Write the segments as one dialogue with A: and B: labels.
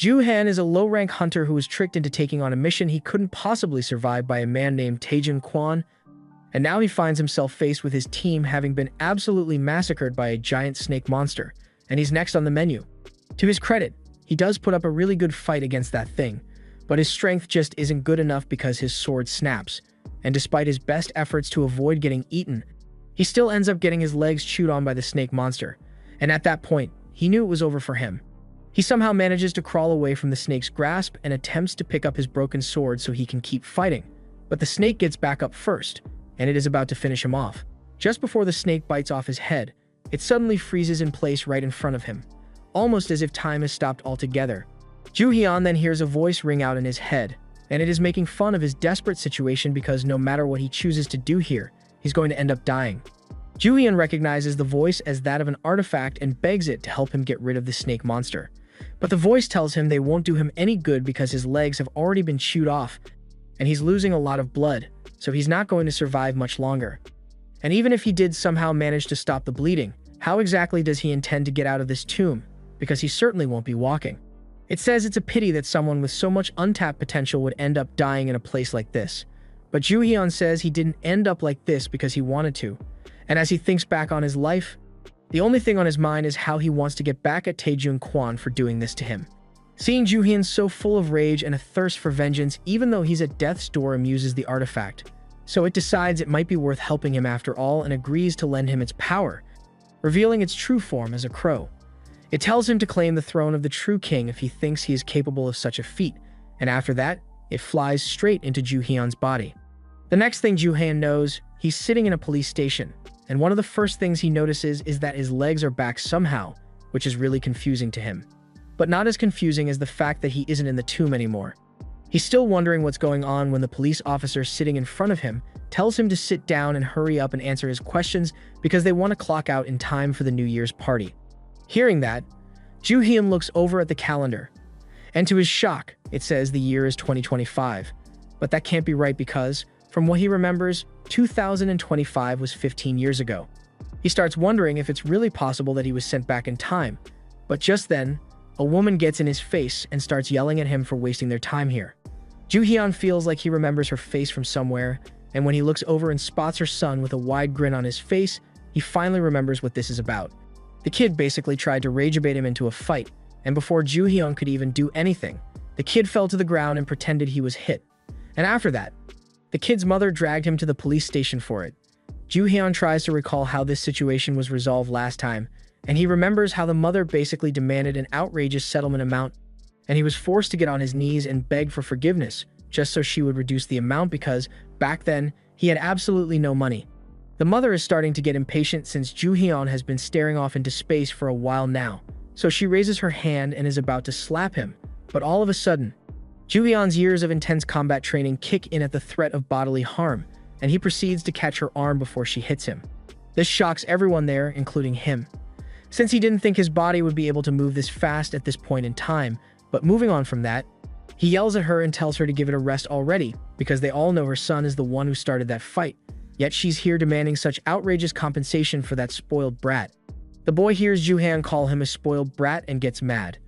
A: Ju-han is a low-rank hunter who was tricked into taking on a mission he couldn't possibly survive by a man named Taejun Kwon, and now he finds himself faced with his team having been absolutely massacred by a giant snake monster, and he's next on the menu. To his credit, he does put up a really good fight against that thing, but his strength just isn't good enough because his sword snaps, and despite his best efforts to avoid getting eaten, he still ends up getting his legs chewed on by the snake monster, and at that point, he knew it was over for him. He somehow manages to crawl away from the snake's grasp and attempts to pick up his broken sword so he can keep fighting, but the snake gets back up first, and it is about to finish him off. Just before the snake bites off his head, it suddenly freezes in place right in front of him, almost as if time has stopped altogether. Ju-hyun then hears a voice ring out in his head, and it is making fun of his desperate situation because no matter what he chooses to do here, he's going to end up dying. Ju-hyun recognizes the voice as that of an artifact and begs it to help him get rid of the snake monster. But the voice tells him they won't do him any good because his legs have already been chewed off, and he's losing a lot of blood, so he's not going to survive much longer. And even if he did somehow manage to stop the bleeding, how exactly does he intend to get out of this tomb? Because he certainly won't be walking. It says it's a pity that someone with so much untapped potential would end up dying in a place like this. But Ju-hyun says he didn't end up like this because he wanted to. And as he thinks back on his life, the only thing on his mind is how he wants to get back at Taejun Kwon for doing this to him. Seeing Ju-hyun so full of rage and a thirst for vengeance even though he's at death's door amuses the artifact. So it decides it might be worth helping him after all and agrees to lend him its power, revealing its true form as a crow. It tells him to claim the throne of the true king if he thinks he is capable of such a feat, and after that, it flies straight into Ju-hyun's body. The next thing Ju-hyun knows, he's sitting in a police station, and one of the first things he notices is that his legs are back somehow, which is really confusing to him. But not as confusing as the fact that he isn't in the tomb anymore. He's still wondering what's going on when the police officer sitting in front of him tells him to sit down and hurry up and answer his questions because they want to clock out in time for the New Year's party. Hearing that, Ju-hyun looks over at the calendar, and to his shock, it says the year is 2025. But that can't be right because, from what he remembers, 2025 was 15 years ago. He starts wondering if it's really possible that he was sent back in time, but just then, a woman gets in his face and starts yelling at him for wasting their time here. Ju-hyun feels like he remembers her face from somewhere, and when he looks over and spots her son with a wide grin on his face, he finally remembers what this is about. The kid basically tried to rage bait him into a fight, and before Ju-hyun could even do anything, the kid fell to the ground and pretended he was hit. And after that, the kid's mother dragged him to the police station for it. Ju-hyun tries to recall how this situation was resolved last time, and he remembers how the mother basically demanded an outrageous settlement amount, and he was forced to get on his knees and beg for forgiveness, just so she would reduce the amount because, back then, he had absolutely no money. The mother is starting to get impatient since Ju-hyun has been staring off into space for a while now, so she raises her hand and is about to slap him, but all of a sudden, Ju-hyun's years of intense combat training kick in at the threat of bodily harm, and he proceeds to catch her arm before she hits him. This shocks everyone there, including him, since he didn't think his body would be able to move this fast at this point in time. But moving on from that, he yells at her and tells her to give it a rest already, because they all know her son is the one who started that fight, yet she's here demanding such outrageous compensation for that spoiled brat. The boy hears Ju-hyun call him a spoiled brat and gets mad,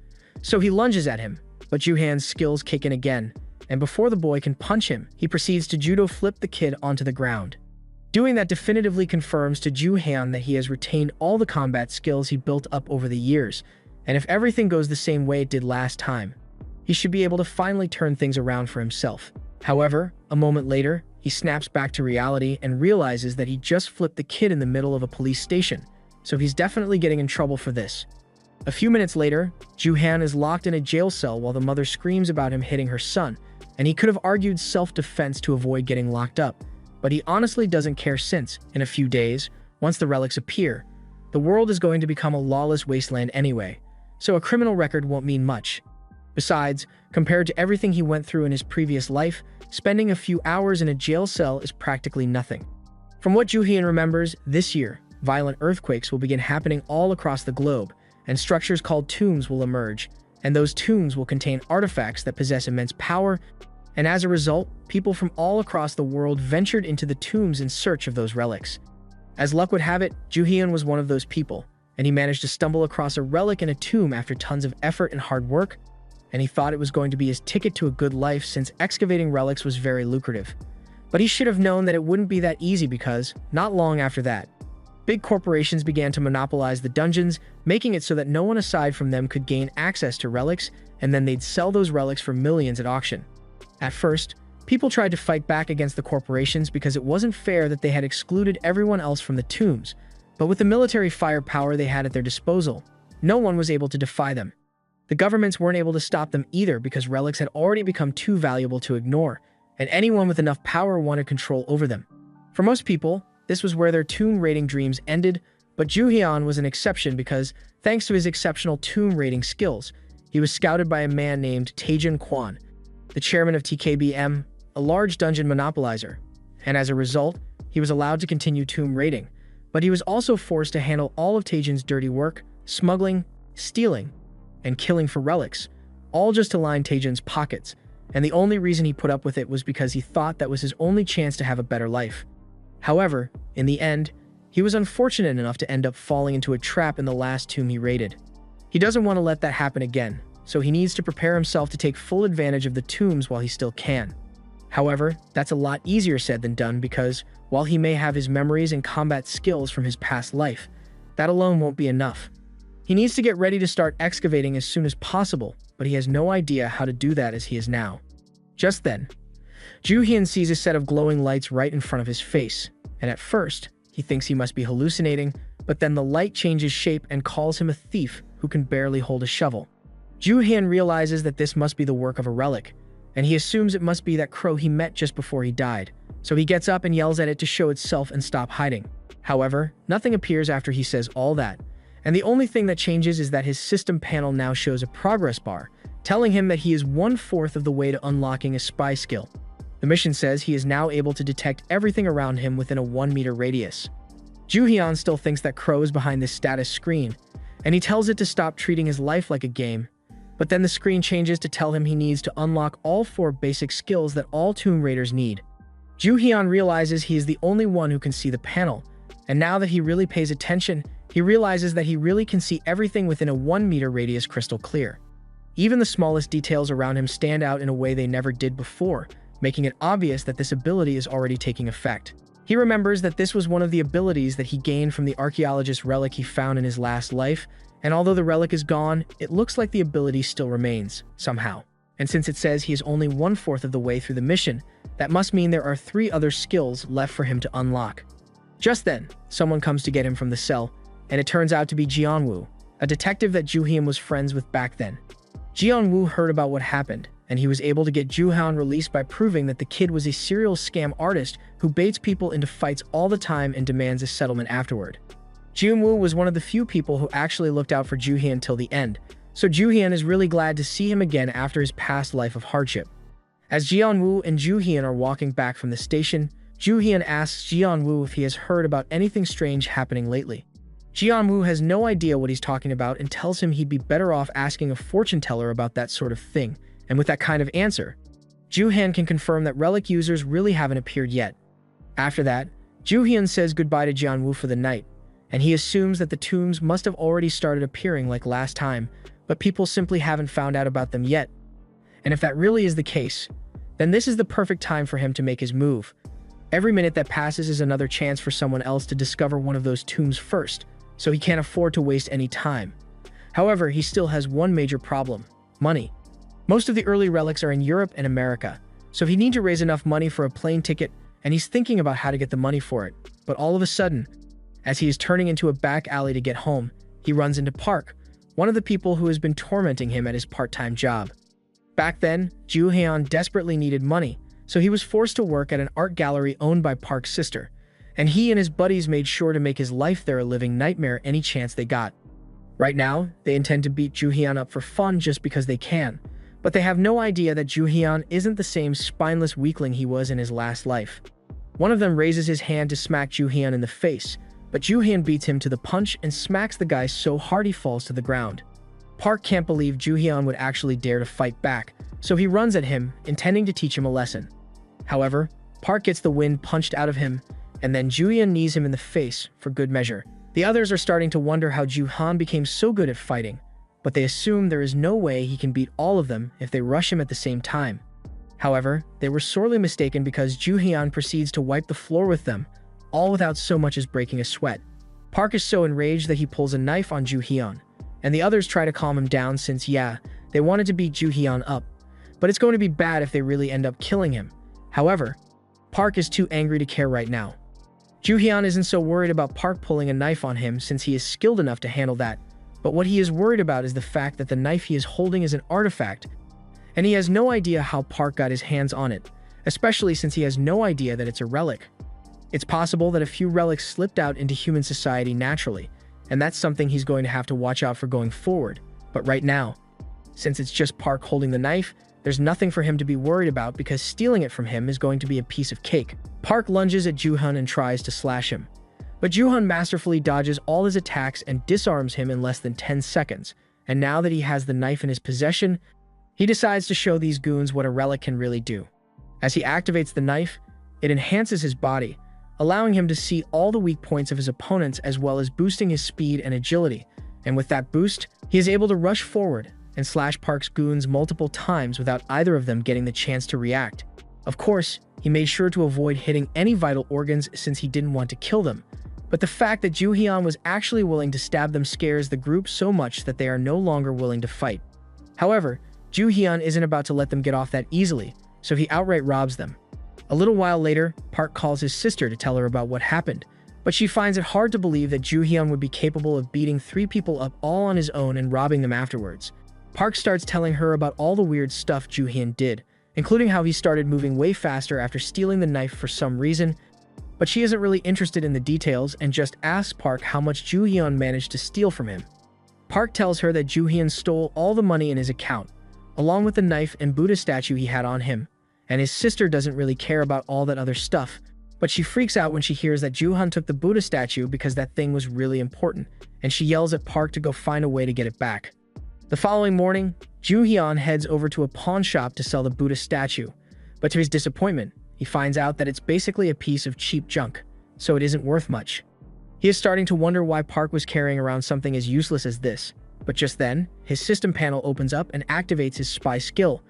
A: so he lunges at him, but Ju-hyun's skills kick in again, and before the boy can punch him, he proceeds to judo flip the kid onto the ground. Doing that definitively confirms to Ju-hyun that he has retained all the combat skills he built up over the years, and if everything goes the same way it did last time, he should be able to finally turn things around for himself. However, a moment later, he snaps back to reality and realizes that he just flipped the kid in the middle of a police station, so he's definitely getting in trouble for this. A few minutes later, Ju-hyun is locked in a jail cell while the mother screams about him hitting her son, and he could have argued self-defense to avoid getting locked up, but he honestly doesn't care since, in a few days, once the relics appear, the world is going to become a lawless wasteland anyway, so a criminal record won't mean much. Besides, compared to everything he went through in his previous life, spending a few hours in a jail cell is practically nothing. From what Ju-hyun remembers, this year, violent earthquakes will begin happening all across the globe, and structures called tombs will emerge, and those tombs will contain artifacts that possess immense power, and as a result, people from all across the world ventured into the tombs in search of those relics. As luck would have it, Ju-hyun was one of those people, and he managed to stumble across a relic in a tomb after tons of effort and hard work. and he thought it was going to be his ticket to a good life since excavating relics was very lucrative. But he should have known that it wouldn't be that easy because, not long after that, big corporations began to monopolize the dungeons, making it so that no one aside from them could gain access to relics, and then they'd sell those relics for millions at auction. At first, people tried to fight back against the corporations because it wasn't fair that they had excluded everyone else from the tombs, but with the military firepower they had at their disposal, no one was able to defy them. The governments weren't able to stop them either because relics had already become too valuable to ignore, and anyone with enough power wanted control over them. For most people, this was where their tomb raiding dreams ended, but Ju Hyun was an exception because, thanks to his exceptional tomb raiding skills, he was scouted by a man named Taejin Kwon, the chairman of TKBM, a large dungeon monopolizer, and as a result, he was allowed to continue tomb raiding, but he was also forced to handle all of Taejin's dirty work, smuggling, stealing, and killing for relics, all just to line Taejin's pockets, and the only reason he put up with it was because he thought that was his only chance to have a better life. However, in the end, he was unfortunate enough to end up falling into a trap in the last tomb he raided. He doesn't want to let that happen again, so he needs to prepare himself to take full advantage of the tombs while he still can. However, that's a lot easier said than done because, while he may have his memories and combat skills from his past life, that alone won't be enough. He needs to get ready to start excavating as soon as possible, but he has no idea how to do that as he is now. Just then, Ju Hyun sees a set of glowing lights right in front of his face, and at first, he thinks he must be hallucinating, but then the light changes shape and calls him a thief who can barely hold a shovel. Ju Hyun realizes that this must be the work of a relic, and he assumes it must be that crow he met just before he died, so he gets up and yells at it to show itself and stop hiding. However, nothing appears after he says all that, and the only thing that changes is that his system panel now shows a progress bar, telling him that he is 1/4 of the way to unlocking a spy skill. The mission says he is now able to detect everything around him within a 1-meter radius. Ju Hyun still thinks that Crow is behind this status screen, and he tells it to stop treating his life like a game, but then the screen changes to tell him he needs to unlock all 4 basic skills that all Tomb Raiders need. Ju Hyun realizes he is the only one who can see the panel, and now that he really pays attention, he realizes that he really can see everything within a 1-meter radius crystal clear. Even the smallest details around him stand out in a way they never did before, making it obvious that this ability is already taking effect. He remembers that this was one of the abilities that he gained from the archaeologist relic he found in his last life, and although the relic is gone, it looks like the ability still remains, somehow. And since it says he is only 1/4 of the way through the mission, that must mean there are 3 other skills left for him to unlock. Just then, someone comes to get him from the cell, and it turns out to be Jeon-woo, a detective that Ju Hyun was friends with back then. Jeon-woo heard about what happened, and he was able to get Ju Hyun released by proving that the kid was a serial scam artist who baits people into fights all the time and demands a settlement afterward. Jeon-woo was one of the few people who actually looked out for Ju Hyun till the end, so Ju Hyun is really glad to see him again after his past life of hardship. As Jeon-woo and Ju Hyun are walking back from the station, Ju Hyun asks Jeon-woo if he has heard about anything strange happening lately. Jeon-woo has no idea what he's talking about and tells him he'd be better off asking a fortune teller about that sort of thing, and with that kind of answer, Ju Hyun can confirm that relic users really haven't appeared yet. After that, Ju Hyun says goodbye to Jeon-woo for the night, and he assumes that the tombs must have already started appearing like last time, but people simply haven't found out about them yet. And if that really is the case, then this is the perfect time for him to make his move. Every minute that passes is another chance for someone else to discover one of those tombs first, so he can't afford to waste any time. However, he still has one major problem: money. Most of the early relics are in Europe and America, so he needs to raise enough money for a plane ticket, and he's thinking about how to get the money for it. But all of a sudden, as he is turning into a back alley to get home, he runs into Park, one of the people who has been tormenting him at his part-time job. Back then, Ju Hyun desperately needed money, so he was forced to work at an art gallery owned by Park's sister, and he and his buddies made sure to make his life there a living nightmare any chance they got. Right now, they intend to beat Ju Hyun up for fun just because they can, but they have no idea that Ju Hyun isn't the same spineless weakling he was in his last life. One of them raises his hand to smack Ju Hyun in the face, but Ju Hyun beats him to the punch and smacks the guy so hard he falls to the ground. Park can't believe Ju Hyun would actually dare to fight back, so he runs at him, intending to teach him a lesson. However, Park gets the wind punched out of him, and then Ju Hyun knees him in the face for good measure. The others are starting to wonder how Ju Han became so good at fighting, but they assume there is no way he can beat all of them if they rush him at the same time. However, they were sorely mistaken because Joo-hyun proceeds to wipe the floor with them, all without so much as breaking a sweat. Park is so enraged that he pulls a knife on Joo-hyun, and the others try to calm him down since, yeah, they wanted to beat Joo-hyun up, but it's going to be bad if they really end up killing him. However, Park is too angry to care right now. Joo-hyun isn't so worried about Park pulling a knife on him since he is skilled enough to handle that, but what he is worried about is the fact that the knife he is holding is an artifact, and he has no idea how Park got his hands on it, especially since he has no idea that it's a relic. It's possible that a few relics slipped out into human society naturally, and that's something he's going to have to watch out for going forward. But right now, since it's just Park holding the knife, there's nothing for him to be worried about because stealing it from him is going to be a piece of cake. Park lunges at Joo-hyun and tries to slash him, but Joo-hyun masterfully dodges all his attacks and disarms him in less than 10 seconds, and now that he has the knife in his possession, he decides to show these goons what a relic can really do. As he activates the knife, it enhances his body, allowing him to see all the weak points of his opponents as well as boosting his speed and agility, and with that boost, he is able to rush forward and slash Park's goons multiple times without either of them getting the chance to react. Of course, he made sure to avoid hitting any vital organs since he didn't want to kill them, but the fact that Joo-hyun was actually willing to stab them scares the group so much that they are no longer willing to fight. However, Joo-hyun isn't about to let them get off that easily, so he outright robs them. A little while later, Park calls his sister to tell her about what happened, but she finds it hard to believe that Joo-hyun would be capable of beating 3 people up all on his own and robbing them afterwards. Park starts telling her about all the weird stuff Joo-hyun did, including how he started moving way faster after stealing the knife for some reason, but she isn't really interested in the details and just asks Park how much Joo-hyun managed to steal from him. Park tells her that Joo-hyun stole all the money in his account, along with the knife and Buddha statue he had on him, and his sister doesn't really care about all that other stuff, but she freaks out when she hears that Joo-hyun took the Buddha statue because that thing was really important, and she yells at Park to go find a way to get it back. The following morning, Joo-hyun heads over to a pawn shop to sell the Buddha statue, but to his disappointment, he finds out that it's basically a piece of cheap junk, so it isn't worth much. He is starting to wonder why Park was carrying around something as useless as this, but just then, his system panel opens up and activates his spy skill,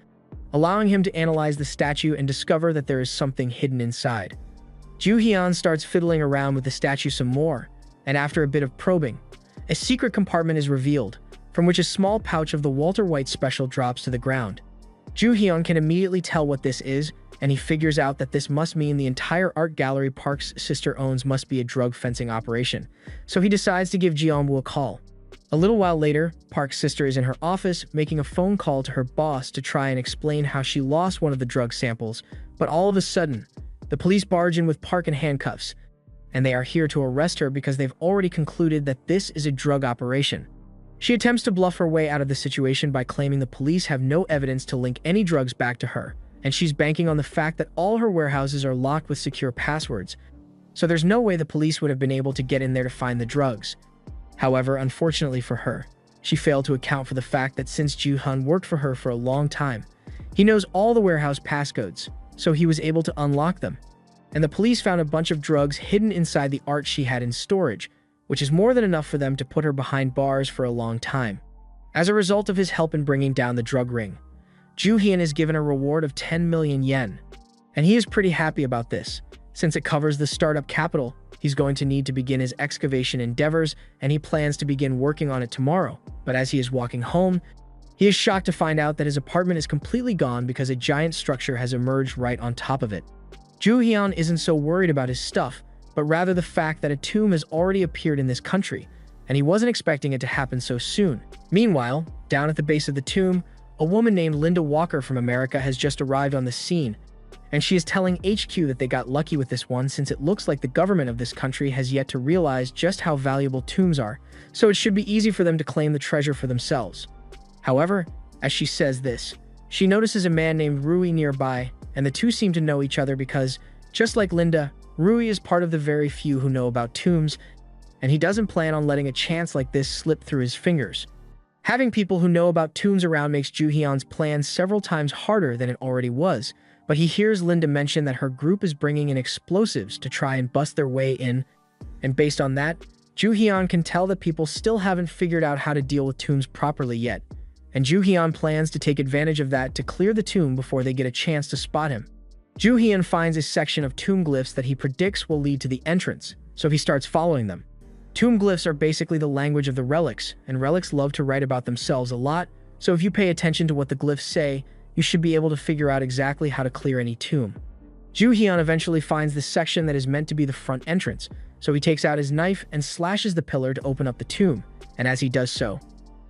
A: allowing him to analyze the statue and discover that there is something hidden inside. Joo-hyun starts fiddling around with the statue some more, and after a bit of probing, a secret compartment is revealed, from which a small pouch of the Walter White special drops to the ground. Joo-hyun can immediately tell what this is, and he figures out that this must mean the entire art gallery Park's sister owns must be a drug fencing operation, so he decides to give Jeonwoo a call. A little while later, Park's sister is in her office making a phone call to her boss to try and explain how she lost one of the drug samples, but all of a sudden, the police barge in with Park in handcuffs, and they are here to arrest her because they've already concluded that this is a drug operation. She attempts to bluff her way out of the situation by claiming the police have no evidence to link any drugs back to her, and she's banking on the fact that all her warehouses are locked with secure passwords, so there's no way the police would have been able to get in there to find the drugs. However, unfortunately for her, she failed to account for the fact that since Joo-hyun worked for her for a long time, he knows all the warehouse passcodes, so he was able to unlock them. And the police found a bunch of drugs hidden inside the art she had in storage, which is more than enough for them to put her behind bars for a long time. As a result of his help in bringing down the drug ring, Joo-hyun is given a reward of 10 million yen, and he is pretty happy about this. Since it covers the startup capital, he's going to need to begin his excavation endeavors, and he plans to begin working on it tomorrow. But as he is walking home, he is shocked to find out that his apartment is completely gone because a giant structure has emerged right on top of it. Joo-hyun isn't so worried about his stuff, but rather the fact that a tomb has already appeared in this country, and he wasn't expecting it to happen so soon. Meanwhile, down at the base of the tomb, a woman named Linda Walker from America has just arrived on the scene, and she is telling HQ that they got lucky with this one since it looks like the government of this country has yet to realize just how valuable tombs are, so it should be easy for them to claim the treasure for themselves. However, as she says this, she notices a man named Rui nearby, and the two seem to know each other because, just like Linda, Rui is part of the very few who know about tombs, and he doesn't plan on letting a chance like this slip through his fingers. Having people who know about tombs around makes Joo-hyun's plan several times harder than it already was, but he hears Linda mention that her group is bringing in explosives to try and bust their way in, and based on that, Ju Hyun can tell that people still haven't figured out how to deal with tombs properly yet, and Ju Hyun plans to take advantage of that to clear the tomb before they get a chance to spot him. Ju Hyun finds a section of tomb glyphs that he predicts will lead to the entrance, so he starts following them. Tomb glyphs are basically the language of the relics, and relics love to write about themselves a lot, so if you pay attention to what the glyphs say, you should be able to figure out exactly how to clear any tomb. Ju Hyun eventually finds the section that is meant to be the front entrance, so he takes out his knife and slashes the pillar to open up the tomb, and as he does so,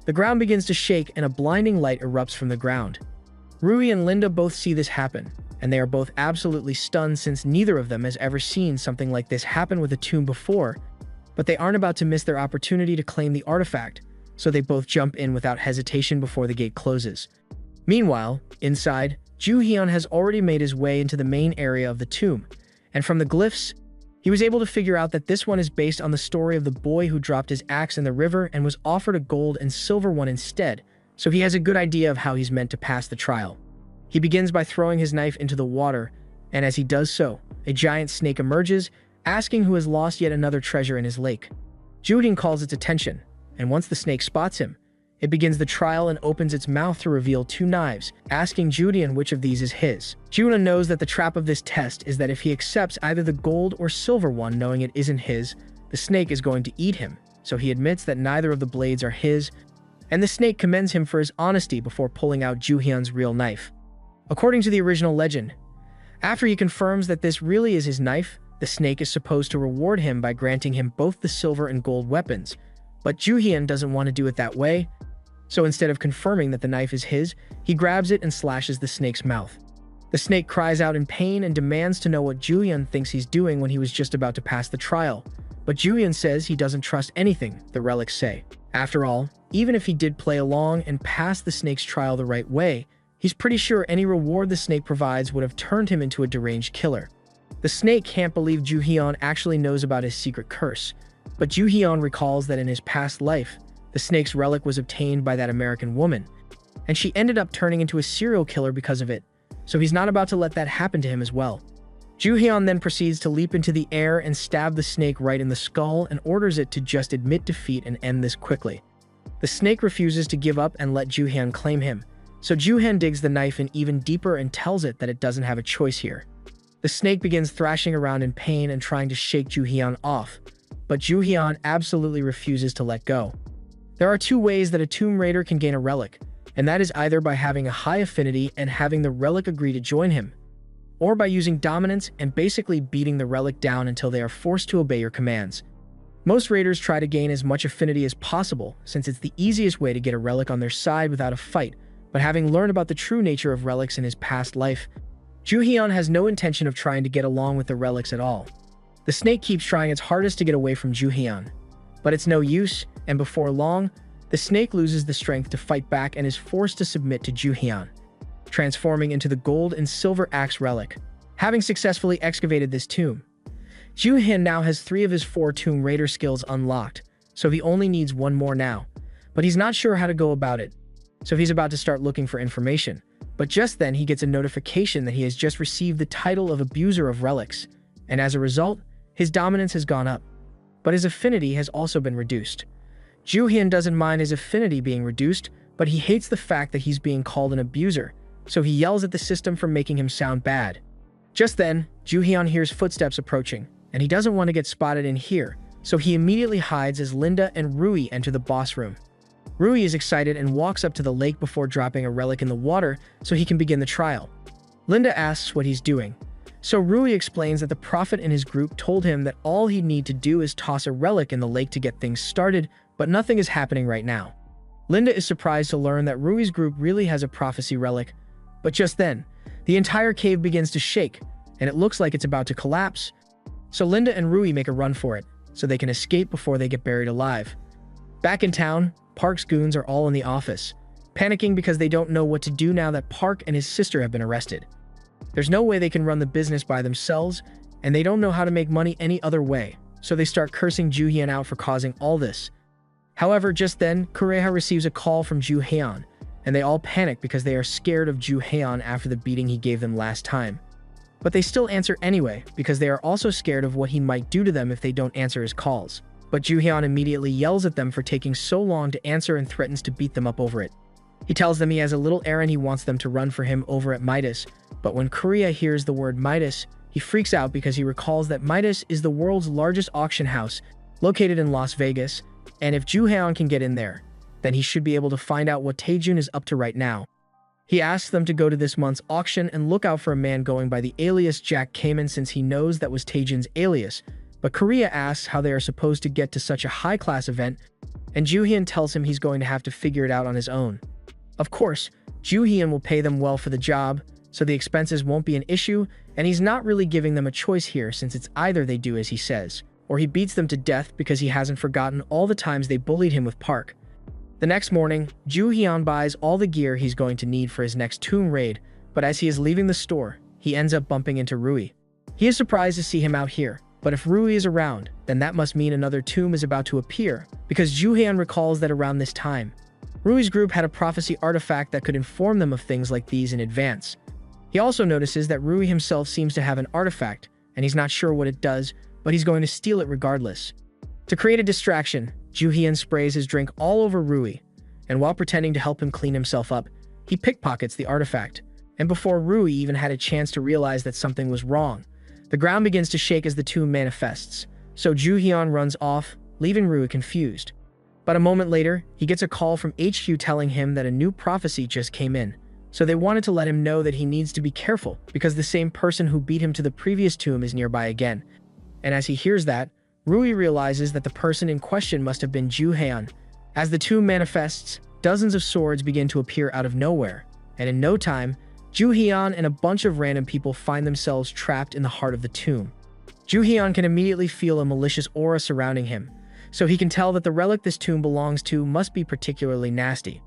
A: the ground begins to shake and a blinding light erupts from the ground. Rui and Linda both see this happen, and they are both absolutely stunned since neither of them has ever seen something like this happen with a tomb before, but they aren't about to miss their opportunity to claim the artifact, so they both jump in without hesitation before the gate closes. Meanwhile, inside, Ju Hyun has already made his way into the main area of the tomb, and from the glyphs, he was able to figure out that this one is based on the story of the boy who dropped his axe in the river and was offered a gold and silver one instead, so he has a good idea of how he's meant to pass the trial. He begins by throwing his knife into the water, and as he does so, a giant snake emerges, asking who has lost yet another treasure in his lake. Ju Hyun calls its attention, and once the snake spots him, it begins the trial and opens its mouth to reveal two knives, asking Ju Hyun which of these is his. Ju Hyun knows that the trap of this test is that if he accepts either the gold or silver one knowing it isn't his, the snake is going to eat him, so he admits that neither of the blades are his, and the snake commends him for his honesty before pulling out Ju Hyun's real knife. According to the original legend, after he confirms that this really is his knife, the snake is supposed to reward him by granting him both the silver and gold weapons, but Ju Hyun doesn't want to do it that way, so instead of confirming that the knife is his, he grabs it and slashes the snake's mouth. The snake cries out in pain and demands to know what Ju Hyun thinks he's doing when he was just about to pass the trial, but Ju Hyun says he doesn't trust anything the relics say. After all, even if he did play along and pass the snake's trial the right way, he's pretty sure any reward the snake provides would have turned him into a deranged killer. The snake can't believe Ju Hyun actually knows about his secret curse, but Ju Hyun recalls that in his past life, the snake's relic was obtained by that American woman, and she ended up turning into a serial killer because of it, so he's not about to let that happen to him as well. Ju Hyun then proceeds to leap into the air and stab the snake right in the skull and orders it to just admit defeat and end this quickly. The snake refuses to give up and let Ju Hyun claim him, so Ju Hyun digs the knife in even deeper and tells it that it doesn't have a choice here. The snake begins thrashing around in pain and trying to shake Ju Hyun off, but Ju Hyun absolutely refuses to let go. There are two ways that a Tomb Raider can gain a relic, and that is either by having a high affinity and having the relic agree to join him, or by using dominance and basically beating the relic down until they are forced to obey your commands. Most raiders try to gain as much affinity as possible since it's the easiest way to get a relic on their side without a fight, but having learned about the true nature of relics in his past life, Ju Hyun has no intention of trying to get along with the relics at all. The snake keeps trying its hardest to get away from Ju Hyun, but it's no use, and before long, the snake loses the strength to fight back and is forced to submit to Ju Hyun, transforming into the gold and silver axe relic. Having successfully excavated this tomb, Ju Hyun now has 3 of his 4 Tomb Raider skills unlocked, so he only needs one more now, but he's not sure how to go about it, so he's about to start looking for information. But just then he gets a notification that he has just received the title of Abuser of Relics, and as a result, his dominance has gone up, but his affinity has also been reduced. Ju Hyun doesn't mind his affinity being reduced, but he hates the fact that he's being called an abuser, so he yells at the system for making him sound bad. Just then, Ju Hyun hears footsteps approaching, and he doesn't want to get spotted in here, so he immediately hides as Linda and Rui enter the boss room. Rui is excited and walks up to the lake before dropping a relic in the water so he can begin the trial. Linda asks what he's doing, so Rui explains that the prophet in his group told him that all he'd need to do is toss a relic in the lake to get things started, but nothing is happening right now. Linda is surprised to learn that Rui's group really has a prophecy relic, but just then, the entire cave begins to shake, and it looks like it's about to collapse. So Linda and Rui make a run for it, so they can escape before they get buried alive. Back in town, Park's goons are all in the office, panicking because they don't know what to do now that Park and his sister have been arrested. There's no way they can run the business by themselves, and they don't know how to make money any other way, so they start cursing Ju Hyun out for causing all this. However, just then, Kureha receives a call from Ju Hyun, and they all panic because they are scared of Ju Hyun after the beating he gave them last time. But they still answer anyway because they are also scared of what he might do to them if they don't answer his calls. but Ju-hyun immediately yells at them for taking so long to answer and threatens to beat them up over it. He tells them he has a little errand he wants them to run for him over at Midas, but when Korea hears the word Midas, he freaks out because he recalls that Midas is the world's largest auction house, located in Las Vegas, and if Ju-hyun can get in there, then he should be able to find out what Taejun is up to right now. He asks them to go to this month's auction and look out for a man going by the alias Jack Kamen since he knows that was Taejun's alias, but Korea asks how they are supposed to get to such a high-class event, and Ju-hyun tells him he's going to have to figure it out on his own. Of course, Ju-hyun will pay them well for the job, so the expenses won't be an issue, and he's not really giving them a choice here since it's either they do as he says, or he beats them to death because he hasn't forgotten all the times they bullied him with Park. The next morning, Ju-hyun buys all the gear he's going to need for his next tomb raid, but as he is leaving the store, he ends up bumping into Rui. He is surprised to see him out here, but if Rui is around, then that must mean another tomb is about to appear, because Ju-hyun recalls that around this time, Rui's group had a prophecy artifact that could inform them of things like these in advance. He also notices that Rui himself seems to have an artifact, and he's not sure what it does, but he's going to steal it regardless. To create a distraction, Ju-hyun sprays his drink all over Rui, and while pretending to help him clean himself up, he pickpockets the artifact. And before Rui even had a chance to realize that something was wrong, the ground begins to shake as the tomb manifests, so Ju-hyun runs off, leaving Rui confused. But a moment later, he gets a call from HQ telling him that a new prophecy just came in, so they wanted to let him know that he needs to be careful because the same person who beat him to the previous tomb is nearby again. And as he hears that, Rui realizes that the person in question must have been Ju-hyun. As the tomb manifests, dozens of swords begin to appear out of nowhere, and in no time, Ju-hyun and a bunch of random people find themselves trapped in the heart of the tomb. Ju-hyun can immediately feel a malicious aura surrounding him, so he can tell that the relic this tomb belongs to must be particularly nasty.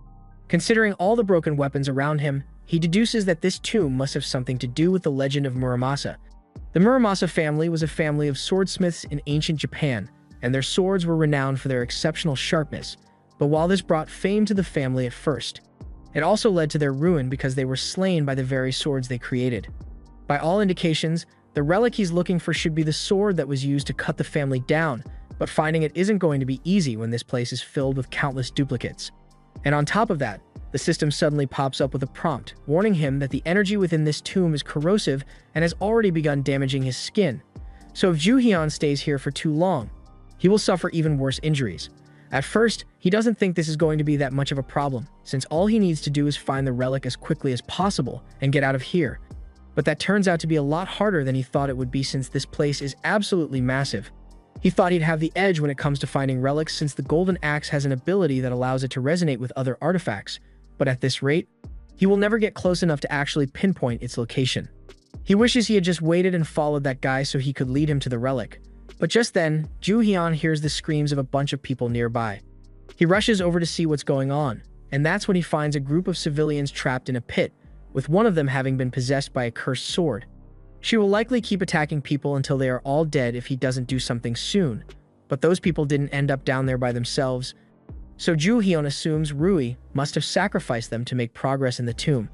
A: Considering all the broken weapons around him, he deduces that this tomb must have something to do with the legend of Muramasa. The Muramasa family was a family of swordsmiths in ancient Japan, and their swords were renowned for their exceptional sharpness. But while this brought fame to the family at first, it also led to their ruin because they were slain by the very swords they created. By all indications, the relic he's looking for should be the sword that was used to cut the family down, but finding it isn't going to be easy when this place is filled with countless duplicates. And on top of that, the system suddenly pops up with a prompt, warning him that the energy within this tomb is corrosive and has already begun damaging his skin. So if Ju-hyun stays here for too long, he will suffer even worse injuries. At first, he doesn't think this is going to be that much of a problem, since all he needs to do is find the relic as quickly as possible and get out of here. But that turns out to be a lot harder than he thought it would be since this place is absolutely massive. He thought he'd have the edge when it comes to finding relics since the Golden Axe has an ability that allows it to resonate with other artifacts, but at this rate, he will never get close enough to actually pinpoint its location. He wishes he had just waited and followed that guy so he could lead him to the relic. But just then, Ju-hyun hears the screams of a bunch of people nearby. He rushes over to see what's going on, and that's when he finds a group of civilians trapped in a pit, with one of them having been possessed by a cursed sword. She will likely keep attacking people until they are all dead if he doesn't do something soon, but those people didn't end up down there by themselves, so Ju-hyun assumes Rui must have sacrificed them to make progress in the tomb.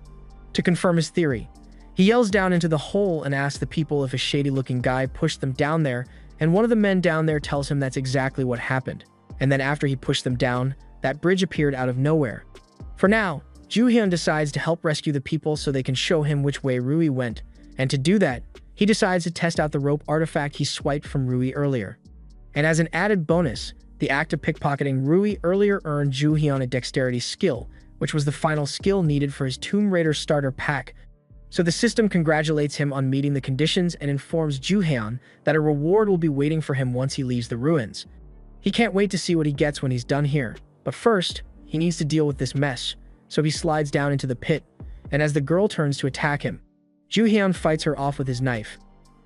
A: To confirm his theory, he yells down into the hole and asks the people if a shady-looking guy pushed them down there, and one of the men down there tells him that's exactly what happened. And then after he pushed them down, that bridge appeared out of nowhere. For now, Ju-hyun decides to help rescue the people so they can show him which way Rui went, and to do that, he decides to test out the rope artifact he swiped from Rui earlier. And as an added bonus, the act of pickpocketing Rui earlier earned Ju-hyun a dexterity skill, which was the final skill needed for his Tomb Raider starter pack. So the system congratulates him on meeting the conditions and informs Ju-hyun that a reward will be waiting for him once he leaves the ruins. He can't wait to see what he gets when he's done here, but first, he needs to deal with this mess, so he slides down into the pit, and as the girl turns to attack him, Ju-hyun fights her off with his knife.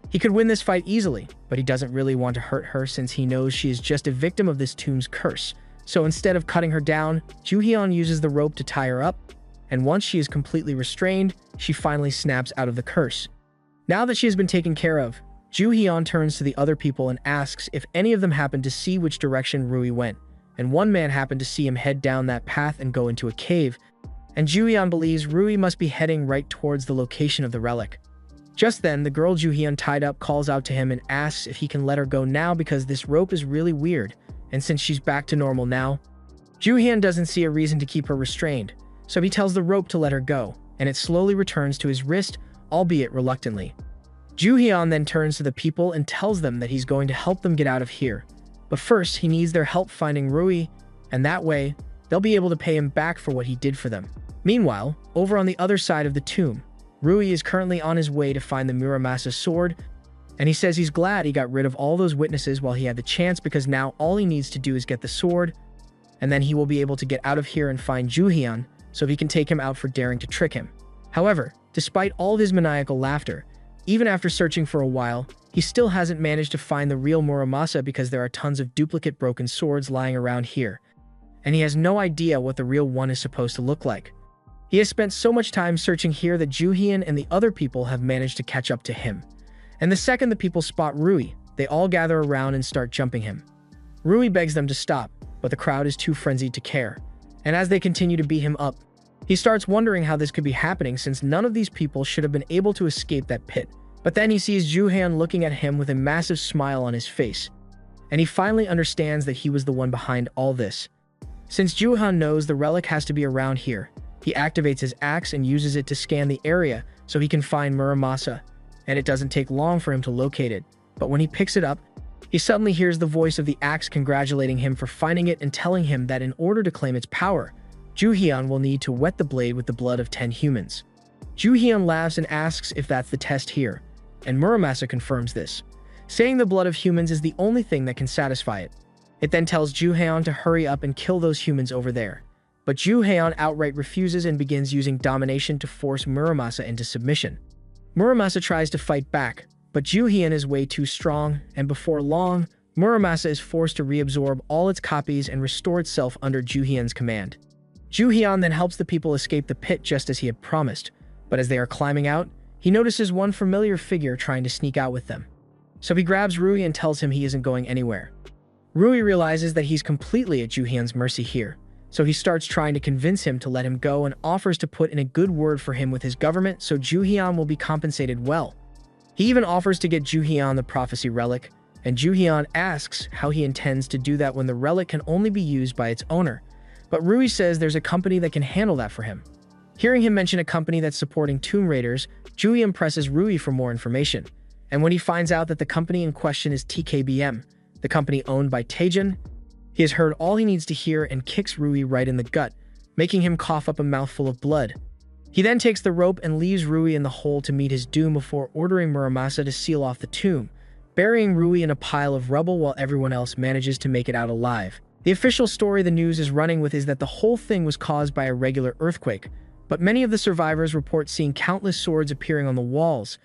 A: He could win this fight easily, but he doesn't really want to hurt her since he knows she is just a victim of this tomb's curse. So instead of cutting her down, Ju-hyun uses the rope to tie her up, and once she is completely restrained, she finally snaps out of the curse. Now that she has been taken care of, Ju-hyun turns to the other people and asks if any of them happened to see which direction Rui went, and one man happened to see him head down that path and go into a cave, and Ju-hyun believes Rui must be heading right towards the location of the relic. Just then, the girl Ju-hyun tied up calls out to him and asks if he can let her go now because this rope is really weird, and since she's back to normal now, Ju-hyun doesn't see a reason to keep her restrained, so he tells the rope to let her go, and it slowly returns to his wrist, albeit reluctantly. Ju-hyun then turns to the people and tells them that he's going to help them get out of here, but first he needs their help finding Rui, and that way, they'll be able to pay him back for what he did for them. Meanwhile, over on the other side of the tomb, Rui is currently on his way to find the Muramasa sword, and he says he's glad he got rid of all those witnesses while he had the chance because now all he needs to do is get the sword, and then he will be able to get out of here and find Ju-hyun so he can take him out for daring to trick him. However, despite all of his maniacal laughter, even after searching for a while, he still hasn't managed to find the real Muramasa because there are tons of duplicate broken swords lying around here, and he has no idea what the real one is supposed to look like. He has spent so much time searching here that Ju-hyun and the other people have managed to catch up to him. And the second the people spot Rui, they all gather around and start jumping him. Rui begs them to stop, but the crowd is too frenzied to care. And as they continue to beat him up, he starts wondering how this could be happening since none of these people should have been able to escape that pit. But then he sees Ju-hyun looking at him with a massive smile on his face, and he finally understands that he was the one behind all this. Since Ju-hyun knows the relic has to be around here, he activates his axe and uses it to scan the area so he can find Muramasa, and it doesn't take long for him to locate it. But when he picks it up, he suddenly hears the voice of the axe congratulating him for finding it and telling him that in order to claim its power, Ju-hyun will need to wet the blade with the blood of 10 humans. Ju-hyun laughs and asks if that's the test here, and Muramasa confirms this, saying the blood of humans is the only thing that can satisfy it. It then tells Ju-hyun to hurry up and kill those humans over there. But Ju-hyun outright refuses and begins using domination to force Muramasa into submission. Muramasa tries to fight back, but Ju-hyun is way too strong, and before long, Muramasa is forced to reabsorb all its copies and restore itself under Ju-hyun's command. Ju-hyun then helps the people escape the pit just as he had promised, but as they are climbing out, he notices one familiar figure trying to sneak out with them. So he grabs Rui and tells him he isn't going anywhere. Rui realizes that he's completely at Ju-hyun's mercy here, so he starts trying to convince him to let him go and offers to put in a good word for him with his government so Ju-hyun will be compensated well. He even offers to get Ju-hyun the prophecy relic, and Ju-hyun asks how he intends to do that when the relic can only be used by its owner. But Rui says there's a company that can handle that for him. Hearing him mention a company that's supporting Tomb Raiders, Ju-hyun presses Rui for more information, and when he finds out that the company in question is TKBM, the company owned by Taejin, he has heard all he needs to hear and kicks Rui right in the gut, making him cough up a mouthful of blood. He then takes the rope and leaves Rui in the hole to meet his doom before ordering Muramasa to seal off the tomb, burying Rui in a pile of rubble while everyone else manages to make it out alive. The official story the news is running with is that the whole thing was caused by a regular earthquake, but many of the survivors report seeing countless swords appearing on the walls,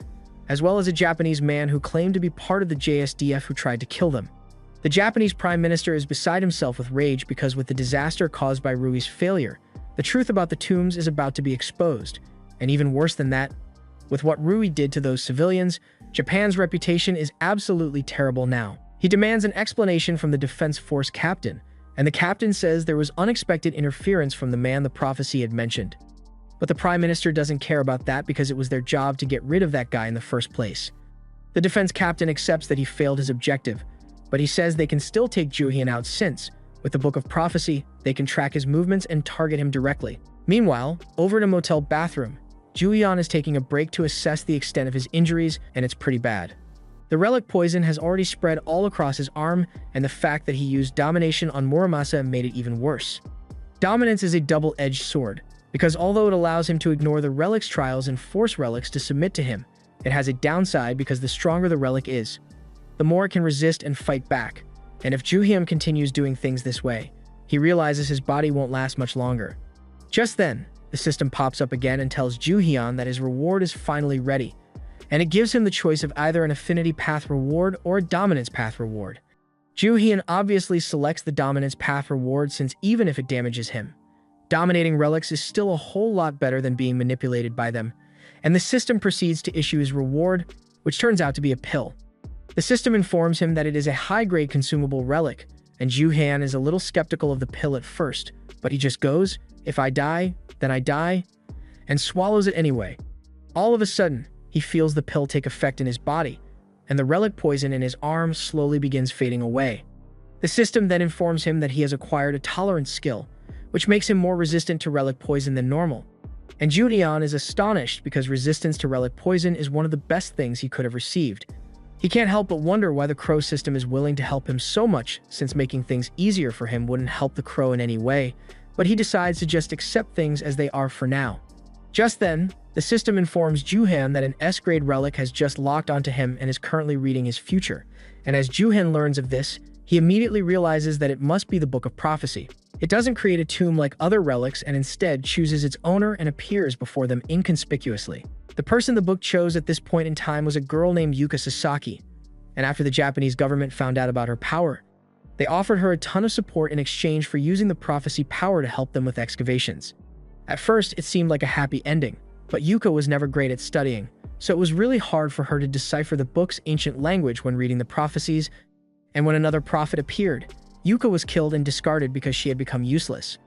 A: as well as a Japanese man who claimed to be part of the JSDF who tried to kill them. The Japanese Prime Minister is beside himself with rage because with the disaster caused by Rui's failure, the truth about the tombs is about to be exposed. And even worse than that, with what Rui did to those civilians, Japan's reputation is absolutely terrible now. He demands an explanation from the Defense Force captain, and the captain says there was unexpected interference from the man the prophecy had mentioned. But the Prime Minister doesn't care about that because it was their job to get rid of that guy in the first place. The defense captain accepts that he failed his objective, but he says they can still take Ju-hyun out since, with the Book of Prophecy, they can track his movements and target him directly. Meanwhile, over in a motel bathroom, Ju-hyun is taking a break to assess the extent of his injuries, and it's pretty bad. The relic poison has already spread all across his arm, and the fact that he used domination on Muramasa made it even worse. Dominance is a double-edged sword, because although it allows him to ignore the relic's trials and force relics to submit to him, it has a downside because the stronger the relic is, the more it can resist and fight back. And if Ju-hyun continues doing things this way, he realizes his body won't last much longer. Just then, the system pops up again and tells Ju-hyun that his reward is finally ready, and it gives him the choice of either an affinity path reward or a dominance path reward. Ju-hyun obviously selects the dominance path reward since even if it damages him, dominating relics is still a whole lot better than being manipulated by them, and the system proceeds to issue his reward, which turns out to be a pill. The system informs him that it is a high-grade consumable relic, and Ju-hyun is a little skeptical of the pill at first, but he just goes, "If I die, then I die," and swallows it anyway. All of a sudden, he feels the pill take effect in his body, and the relic poison in his arm slowly begins fading away. The system then informs him that he has acquired a tolerance skill, which makes him more resistant to relic poison than normal. And Ju-hyun is astonished because resistance to relic poison is one of the best things he could have received. He can't help but wonder why the crow system is willing to help him so much, since making things easier for him wouldn't help the crow in any way, but he decides to just accept things as they are for now. Just then, the system informs Ju-hyun that an S-grade relic has just locked onto him and is currently reading his future, and as Ju-hyun learns of this, he immediately realizes that it must be the Book of Prophecy. It doesn't create a tomb like other relics and instead chooses its owner and appears before them inconspicuously. The person the book chose at this point in time was a girl named Yuka Sasaki, and after the Japanese government found out about her power, they offered her a ton of support in exchange for using the prophecy power to help them with excavations. At first, it seemed like a happy ending, but Yuka was never great at studying, so it was really hard for her to decipher the book's ancient language when reading the prophecies, and when another prophet appeared, Yuka was killed and discarded because she had become useless.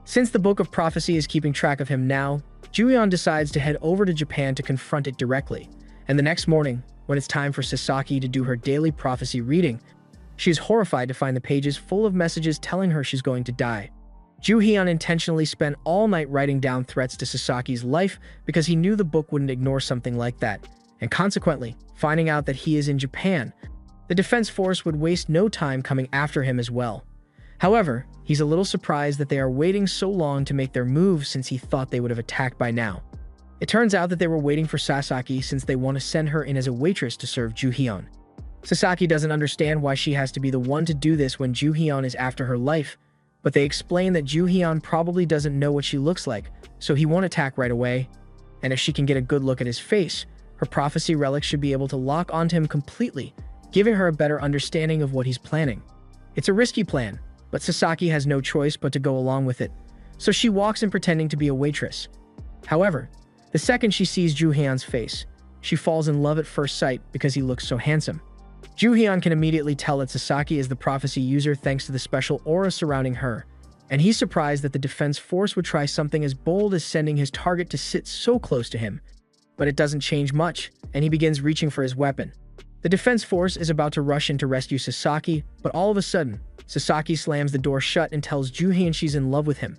A: Since the Book of Prophecy is keeping track of him now, Ju-hyun decides to head over to Japan to confront it directly, and the next morning, when it's time for Sasaki to do her daily prophecy reading, she is horrified to find the pages full of messages telling her she's going to die. Ju-hyun intentionally spent all night writing down threats to Sasaki's life because he knew the book wouldn't ignore something like that, and consequently, finding out that he is in Japan, the defense force would waste no time coming after him as well. However, he's a little surprised that they are waiting so long to make their move since he thought they would have attacked by now. It turns out that they were waiting for Sasaki since they want to send her in as a waitress to serve Ju-hyun. Sasaki doesn't understand why she has to be the one to do this when Ju-hyun is after her life, but they explain that Ju-hyun probably doesn't know what she looks like, so he won't attack right away, and if she can get a good look at his face, her prophecy relic should be able to lock onto him completely, giving her a better understanding of what he's planning. It's a risky plan, but Sasaki has no choice but to go along with it, so she walks in pretending to be a waitress. However, the second she sees Ju-hyun's face, she falls in love at first sight because he looks so handsome. Ju-hyun can immediately tell that Sasaki is the prophecy user thanks to the special aura surrounding her, and he's surprised that the defense force would try something as bold as sending his target to sit so close to him. But it doesn't change much, and he begins reaching for his weapon. The defense force is about to rush in to rescue Sasaki, but all of a sudden, Sasaki slams the door shut and tells Ju-hyun she's in love with him.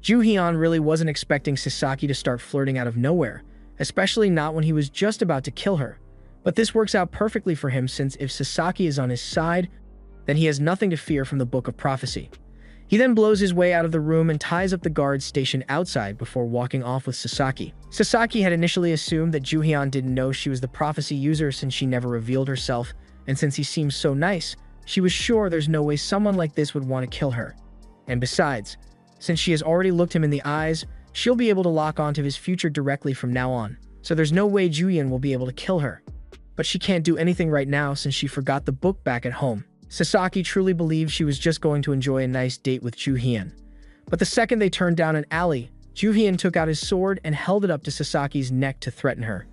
A: Ju-hyun really wasn't expecting Sasaki to start flirting out of nowhere, especially not when he was just about to kill her. But this works out perfectly for him since if Sasaki is on his side, then he has nothing to fear from the Book of Prophecy. He then blows his way out of the room and ties up the guards stationed outside before walking off with Sasaki. Sasaki had initially assumed that Ju-hyun didn't know she was the prophecy user since she never revealed herself, and since he seems so nice, she was sure there's no way someone like this would want to kill her. And besides, since she has already looked him in the eyes, she'll be able to lock onto his future directly from now on, so there's no way Ju-hyun will be able to kill her. But she can't do anything right now since she forgot the book back at home. Sasaki truly believed she was just going to enjoy a nice date with Ju-hyun. But the second they turned down an alley, Ju-hyun took out his sword and held it up to Sasaki's neck to threaten her.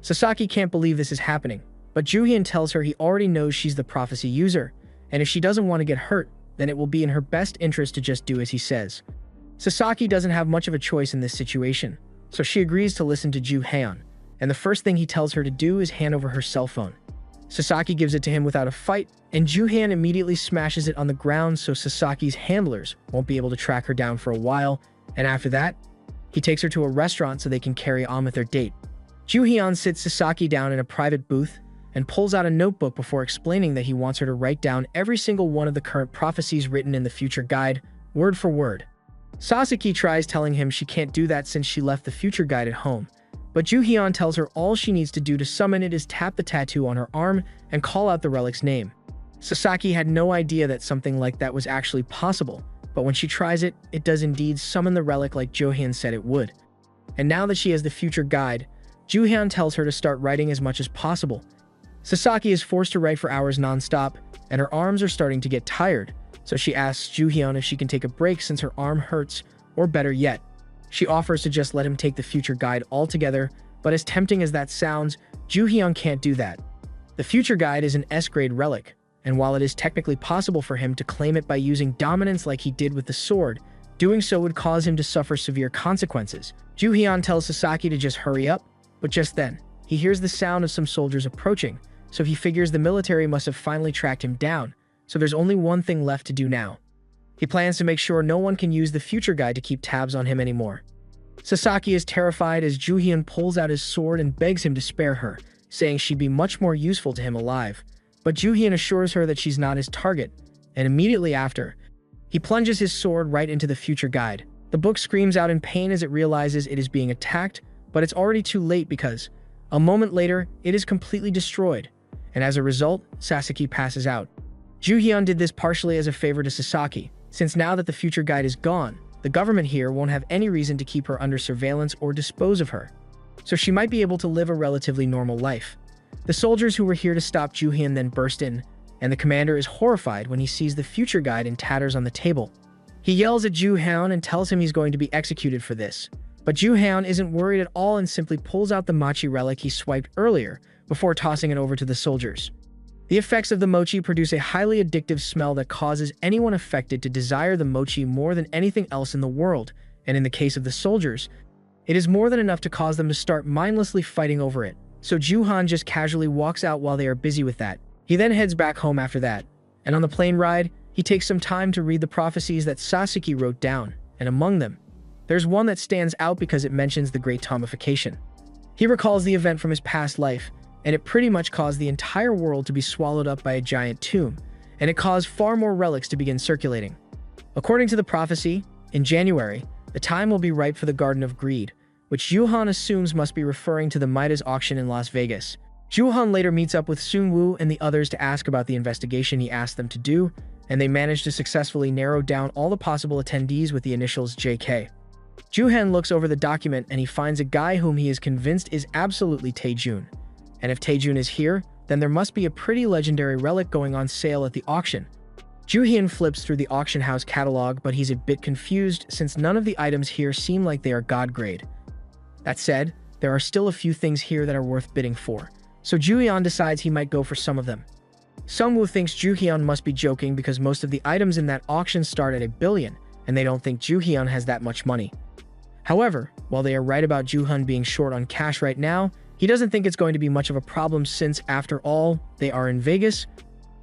A: Sasaki can't believe this is happening, but Ju-hyun tells her he already knows she's the prophecy user, and if she doesn't want to get hurt, then it will be in her best interest to just do as he says. Sasaki doesn't have much of a choice in this situation, so she agrees to listen to Ju-hyun, and the first thing he tells her to do is hand over her cell phone. Sasaki gives it to him without a fight, and Ju-hyun immediately smashes it on the ground so Sasaki's handlers won't be able to track her down for a while, and after that, he takes her to a restaurant so they can carry on with their date. Ju-hyun sits Sasaki down in a private booth and pulls out a notebook before explaining that he wants her to write down every single one of the current prophecies written in the future guide, word for word. Sasaki tries telling him she can't do that since she left the future guide at home, but Ju-hyun tells her all she needs to do to summon it is tap the tattoo on her arm and call out the relic's name. Sasaki had no idea that something like that was actually possible, but when she tries it, it does indeed summon the relic like Ju-hyun said it would. And now that she has the future guide, Ju-hyun tells her to start writing as much as possible. Sasaki is forced to write for hours non-stop, and her arms are starting to get tired, so she asks Ju-hyun if she can take a break since her arm hurts, or better yet, she offers to just let him take the future guide altogether, but as tempting as that sounds, Ju-hyun can't do that. The future guide is an S-grade relic, and while it is technically possible for him to claim it by using dominance like he did with the sword, doing so would cause him to suffer severe consequences. Ju-hyun tells Sasaki to just hurry up, but just then, he hears the sound of some soldiers approaching, so he figures the military must have finally tracked him down, so there's only one thing left to do now. He plans to make sure no one can use the future guide to keep tabs on him anymore. Sasaki is terrified as Ju-hyun pulls out his sword and begs him to spare her, saying she'd be much more useful to him alive. But Ju-hyun assures her that she's not his target, and immediately after, he plunges his sword right into the future guide. The book screams out in pain as it realizes it is being attacked, but it's already too late because, a moment later, it is completely destroyed, and as a result, Sasaki passes out. Ju-hyun did this partially as a favor to Sasaki, since now that the future guide is gone, the government here won't have any reason to keep her under surveillance or dispose of her, so she might be able to live a relatively normal life. The soldiers who were here to stop Ju-hyun then burst in, and the commander is horrified when he sees the future guide in tatters on the table. He yells at Ju-hyun and tells him he's going to be executed for this, but Ju-hyun isn't worried at all and simply pulls out the mochi relic he swiped earlier before tossing it over to the soldiers. The effects of the mochi produce a highly addictive smell that causes anyone affected to desire the mochi more than anything else in the world, and in the case of the soldiers, it is more than enough to cause them to start mindlessly fighting over it. So Ju-hyun just casually walks out while they are busy with that. He then heads back home after that, and on the plane ride, he takes some time to read the prophecies that Sasaki wrote down, and among them, there's one that stands out because it mentions the Great Tomification. He recalls the event from his past life, and it pretty much caused the entire world to be swallowed up by a giant tomb, and it caused far more relics to begin circulating. According to the prophecy, in January, the time will be ripe for the Garden of Greed, which Ju-hyun assumes must be referring to the Midas auction in Las Vegas. Ju-hyun later meets up with Sun-woo and the others to ask about the investigation he asked them to do, and they manage to successfully narrow down all the possible attendees with the initials JK. Ju-hyun looks over the document and he finds a guy whom he is convinced is absolutely Taejun. And if Taejun is here, then there must be a pretty legendary relic going on sale at the auction. Ju-hyun flips through the auction house catalog, but he's a bit confused since none of the items here seem like they are god grade. That said, there are still a few things here that are worth bidding for, so Ju-hyun decides he might go for some of them. Sun-woo thinks Ju-hyun must be joking because most of the items in that auction start at $1 billion, and they don't think Ju-hyun has that much money. However, while they are right about Ju-hyun being short on cash right now, he doesn't think it's going to be much of a problem since, after all, they are in Vegas,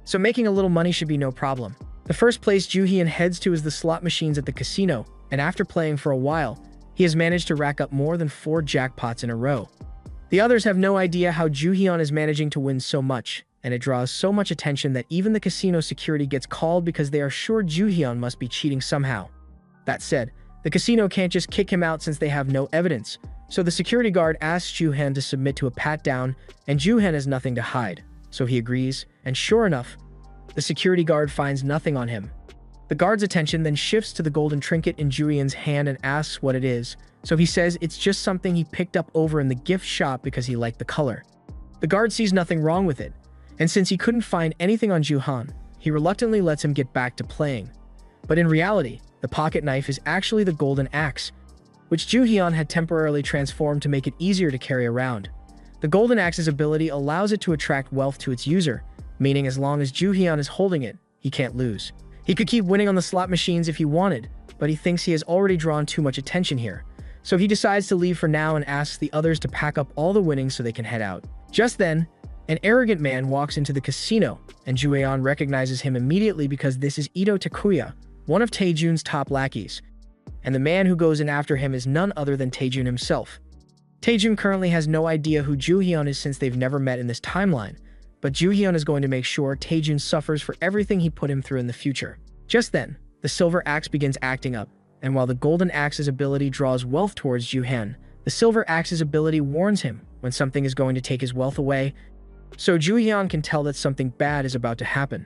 A: so making a little money should be no problem. The first place Ju-hyun heads to is the slot machines at the casino, and after playing for a while, he has managed to rack up more than 4 jackpots in a row. The others have no idea how Ju-hyun is managing to win so much, and it draws so much attention that even the casino security gets called because they are sure Ju-hyun must be cheating somehow. That said, the casino can't just kick him out since they have no evidence, so the security guard asks Ju-hyun to submit to a pat-down, and Ju-hyun has nothing to hide, so he agrees, and sure enough, the security guard finds nothing on him. The guard's attention then shifts to the golden trinket in Ju-hyun's hand and asks what it is, so he says it's just something he picked up over in the gift shop because he liked the color. The guard sees nothing wrong with it, and since he couldn't find anything on Ju-hyun, he reluctantly lets him get back to playing. But in reality, the pocket knife is actually the golden axe, which Ju-hyun had temporarily transformed to make it easier to carry around. The golden axe's ability allows it to attract wealth to its user, meaning as long as Ju-hyun is holding it, he can't lose. He could keep winning on the slot machines if he wanted, but he thinks he has already drawn too much attention here. So he decides to leave for now and asks the others to pack up all the winnings so they can head out. Just then, an arrogant man walks into the casino, and Ju-hyun recognizes him immediately because this is Ito Takuya, one of Taejun's top lackeys. And the man who goes in after him is none other than Taejun himself. Taejun currently has no idea who Ju-hyun is since they've never met in this timeline, but Ju-hyun is going to make sure Taejun suffers for everything he put him through in the future. Just then, the silver axe begins acting up, and while the golden axe's ability draws wealth towards Ju-hyun, the silver axe's ability warns him when something is going to take his wealth away, so Ju-hyun can tell that something bad is about to happen.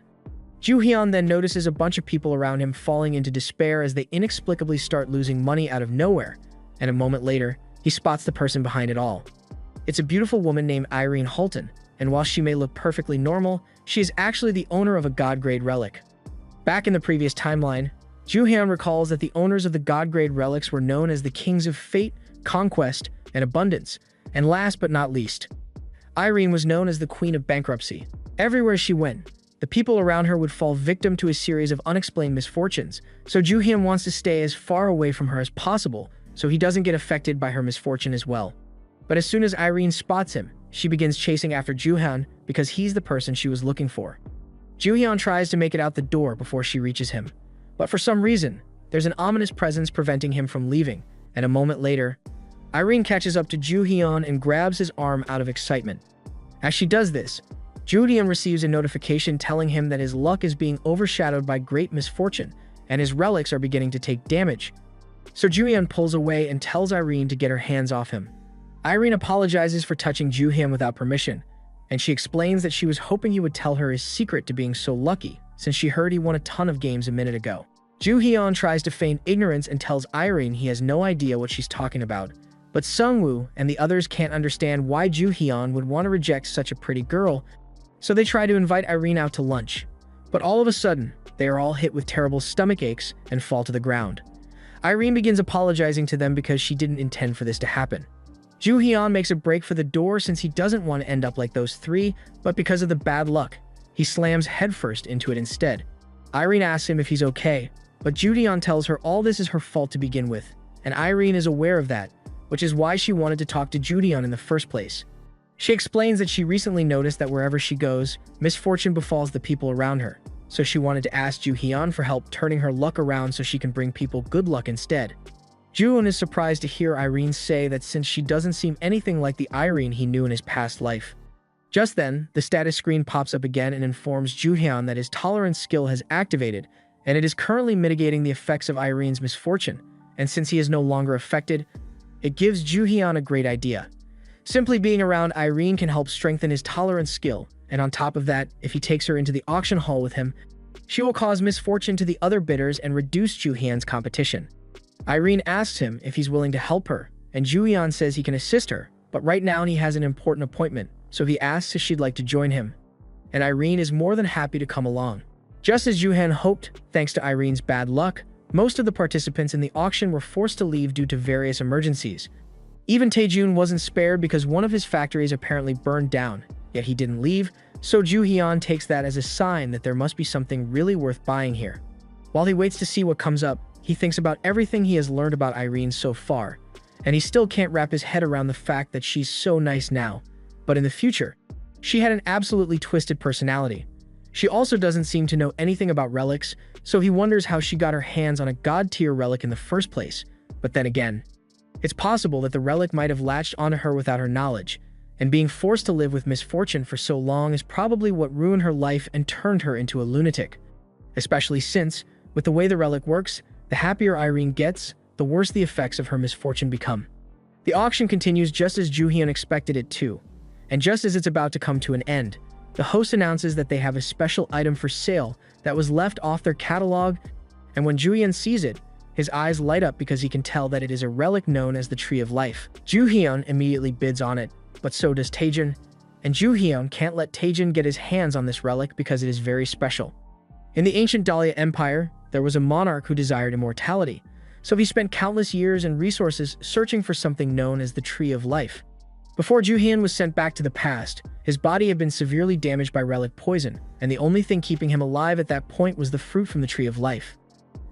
A: Ju-hyun then notices a bunch of people around him falling into despair as they inexplicably start losing money out of nowhere, and a moment later, he spots the person behind it all. It's a beautiful woman named Irene Halton, and while she may look perfectly normal, she is actually the owner of a god-grade relic. Back in the previous timeline, Ju-hyun recalls that the owners of the god-grade relics were known as the Kings of Fate, Conquest, and Abundance, and last but not least, Irene was known as the Queen of Bankruptcy. Everywhere she went, the people around her would fall victim to a series of unexplained misfortunes, so Ju-hyun wants to stay as far away from her as possible so he doesn't get affected by her misfortune as well. But as soon as Irene spots him, she begins chasing after Juhyun because he's the person she was looking for. Juhyun tries to make it out the door before she reaches him, but for some reason, there's an ominous presence preventing him from leaving, and a moment later, Irene catches up to Juhyun and grabs his arm out of excitement. As she does this, Juhyun receives a notification telling him that his luck is being overshadowed by great misfortune, and his relics are beginning to take damage. So Juhyun pulls away and tells Irene to get her hands off him. Irene apologizes for touching Juhyun without permission, and she explains that she was hoping he would tell her his secret to being so lucky, since she heard he won a ton of games a minute ago. Juhyun tries to feign ignorance and tells Irene he has no idea what she's talking about, but Sungwoo and the others can't understand why Juhyun would want to reject such a pretty girl, so they try to invite Irene out to lunch. But all of a sudden, they are all hit with terrible stomach aches and fall to the ground. Irene begins apologizing to them because she didn't intend for this to happen. Juhyun makes a break for the door since he doesn't want to end up like those three, but because of the bad luck, he slams headfirst into it instead. Irene asks him if he's okay, but Juhyun tells her all this is her fault to begin with, and Irene is aware of that, which is why she wanted to talk to Juhyun in the first place. She explains that she recently noticed that wherever she goes, misfortune befalls the people around her, so she wanted to ask Juhyun for help turning her luck around so she can bring people good luck instead. Juhyun is surprised to hear Irene say that since she doesn't seem anything like the Irene he knew in his past life. Just then, the status screen pops up again and informs Juhyun that his tolerance skill has activated, and it is currently mitigating the effects of Irene's misfortune, and since he is no longer affected, it gives Juhyun a great idea. Simply being around Irene can help strengthen his tolerance skill, and on top of that, if he takes her into the auction hall with him, she will cause misfortune to the other bidders and reduce Juhyun's competition. Irene asks him if he's willing to help her, and Juhyun says he can assist her, but right now he has an important appointment, so he asks if she'd like to join him. And Irene is more than happy to come along. Just as Juhyun hoped, thanks to Irene's bad luck, most of the participants in the auction were forced to leave due to various emergencies. Even Taejun wasn't spared because one of his factories apparently burned down, yet he didn't leave, so Juhyun takes that as a sign that there must be something really worth buying here. While he waits to see what comes up, he thinks about everything he has learned about Irene so far, and he still can't wrap his head around the fact that she's so nice now, but in the future, she had an absolutely twisted personality. She also doesn't seem to know anything about relics, so he wonders how she got her hands on a god-tier relic in the first place, but then again, it's possible that the relic might have latched onto her without her knowledge, and being forced to live with misfortune for so long is probably what ruined her life and turned her into a lunatic. Especially since, with the way the relic works, the happier Irene gets, the worse the effects of her misfortune become. The auction continues just as Juhyun expected it to, and just as it's about to come to an end, the host announces that they have a special item for sale that was left off their catalog, and when Juhyun sees it, his eyes light up because he can tell that it is a relic known as the Tree of Life. Juhyun immediately bids on it, but so does Taejun, and Juhyun can't let Taejun get his hands on this relic because it is very special. In the ancient Dahlia Empire, there was a monarch who desired immortality, so he spent countless years and resources searching for something known as the Tree of Life. Before Juhyun was sent back to the past, his body had been severely damaged by relic poison, and the only thing keeping him alive at that point was the fruit from the Tree of Life.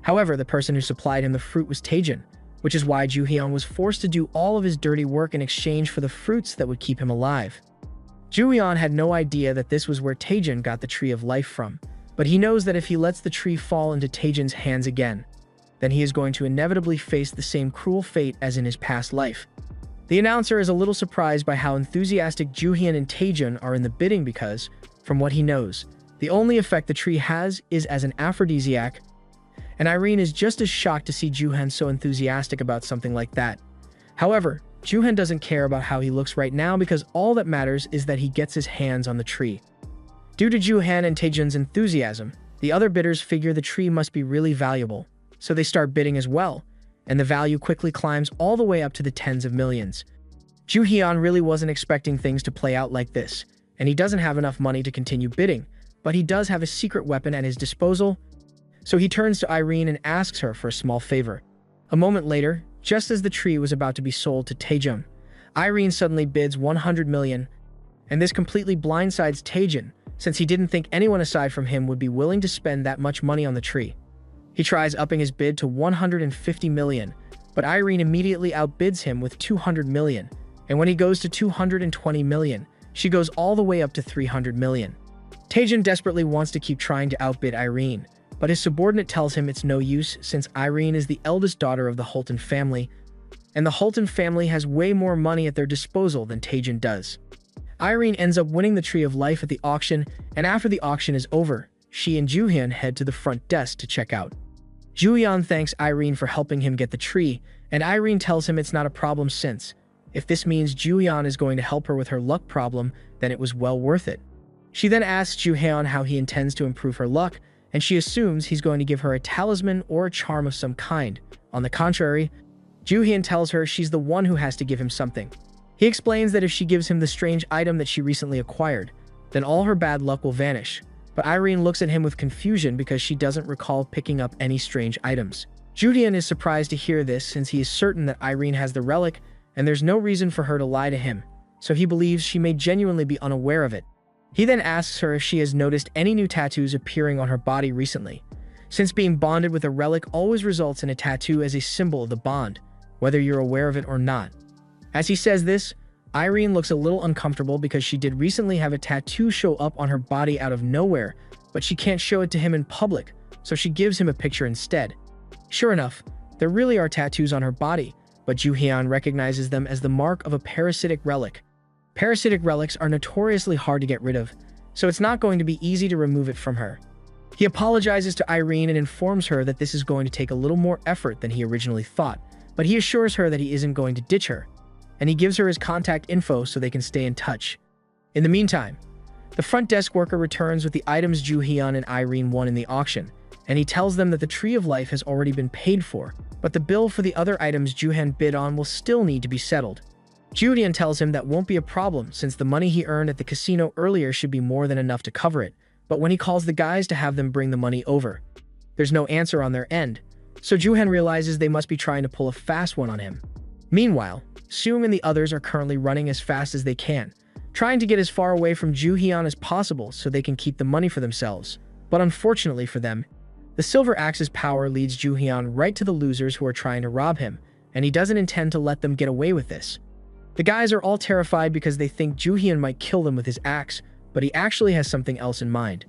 A: However, the person who supplied him the fruit was Taejun, which is why Juhyun was forced to do all of his dirty work in exchange for the fruits that would keep him alive. Juhyun had no idea that this was where Taejun got the Tree of Life from, but he knows that if he lets the tree fall into Taejun's hands again, then he is going to inevitably face the same cruel fate as in his past life. The announcer is a little surprised by how enthusiastic Juhyun and Taejun are in the bidding because, from what he knows, the only effect the tree has is as an aphrodisiac, and Irene is just as shocked to see Juhyun so enthusiastic about something like that. However, Juhyun doesn't care about how he looks right now because all that matters is that he gets his hands on the tree. Due to Juhyun and Taejun's enthusiasm, the other bidders figure the tree must be really valuable, so they start bidding as well, and the value quickly climbs all the way up to the tens of millions. Juhyun really wasn't expecting things to play out like this, and he doesn't have enough money to continue bidding, but he does have a secret weapon at his disposal, so he turns to Irene and asks her for a small favor. A moment later, just as the tree was about to be sold to Taejun, Irene suddenly bids 100 million, and this completely blindsides Taejun, since he didn't think anyone aside from him would be willing to spend that much money on the tree. He tries upping his bid to 150 million, but Irene immediately outbids him with 200 million, and when he goes to 220 million, she goes all the way up to 300 million. Taejin desperately wants to keep trying to outbid Irene, but his subordinate tells him it's no use since Irene is the eldest daughter of the Holton family, and the Holton family has way more money at their disposal than Taejin does. Irene ends up winning the Tree of Life at the auction, and after the auction is over, she and Joo-hyun head to the front desk to check out. Joo-hyun thanks Irene for helping him get the tree, and Irene tells him it's not a problem since, if this means Joo-hyun is going to help her with her luck problem, then it was well worth it. She then asks Joo-hyun how he intends to improve her luck, and she assumes he's going to give her a talisman or a charm of some kind. On the contrary, Joo-hyun tells her she's the one who has to give him something. He explains that if she gives him the strange item that she recently acquired, then all her bad luck will vanish. But Irene looks at him with confusion because she doesn't recall picking up any strange items. Joo-hyun is surprised to hear this since he is certain that Irene has the relic and there's no reason for her to lie to him, so he believes she may genuinely be unaware of it. He then asks her if she has noticed any new tattoos appearing on her body recently, since being bonded with a relic always results in a tattoo as a symbol of the bond, whether you're aware of it or not. As he says this, Irene looks a little uncomfortable because she did recently have a tattoo show up on her body out of nowhere, but she can't show it to him in public, so she gives him a picture instead. Sure enough, there really are tattoos on her body, but Joo-hyun recognizes them as the mark of a parasitic relic. Parasitic relics are notoriously hard to get rid of, so it's not going to be easy to remove it from her. He apologizes to Irene and informs her that this is going to take a little more effort than he originally thought, but he assures her that he isn't going to ditch her, and he gives her his contact info so they can stay in touch. In the meantime, the front desk worker returns with the items Joo-hyun and Irene won in the auction, and he tells them that the Tree of Life has already been paid for, but the bill for the other items Joo-hyun bid on will still need to be settled. Joo-hyun tells him that won't be a problem since the money he earned at the casino earlier should be more than enough to cover it, but when he calls the guys to have them bring the money over, there's no answer on their end, so Joo-hyun realizes they must be trying to pull a fast one on him. Meanwhile, Seung and the others are currently running as fast as they can, trying to get as far away from Joo-hyun as possible so they can keep the money for themselves, but unfortunately for them, the Silver Axe's power leads Joo-hyun right to the losers who are trying to rob him, and he doesn't intend to let them get away with this. The guys are all terrified because they think Joo-hyun might kill them with his axe, but he actually has something else in mind.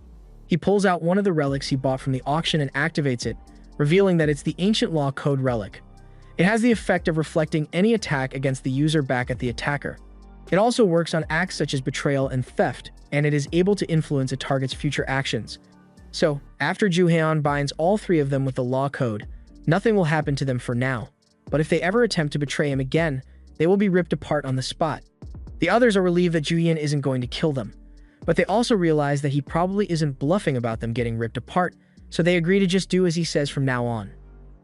A: He pulls out one of the relics he bought from the auction and activates it, revealing that it's the Ancient Law Code relic. It has the effect of reflecting any attack against the user back at the attacker. It also works on acts such as betrayal and theft, and it is able to influence a target's future actions. So, after Joo-hyun binds all three of them with the law code, nothing will happen to them for now, but if they ever attempt to betray him again, they will be ripped apart on the spot. The others are relieved that Joo-hyun isn't going to kill them, but they also realize that he probably isn't bluffing about them getting ripped apart, so they agree to just do as he says from now on.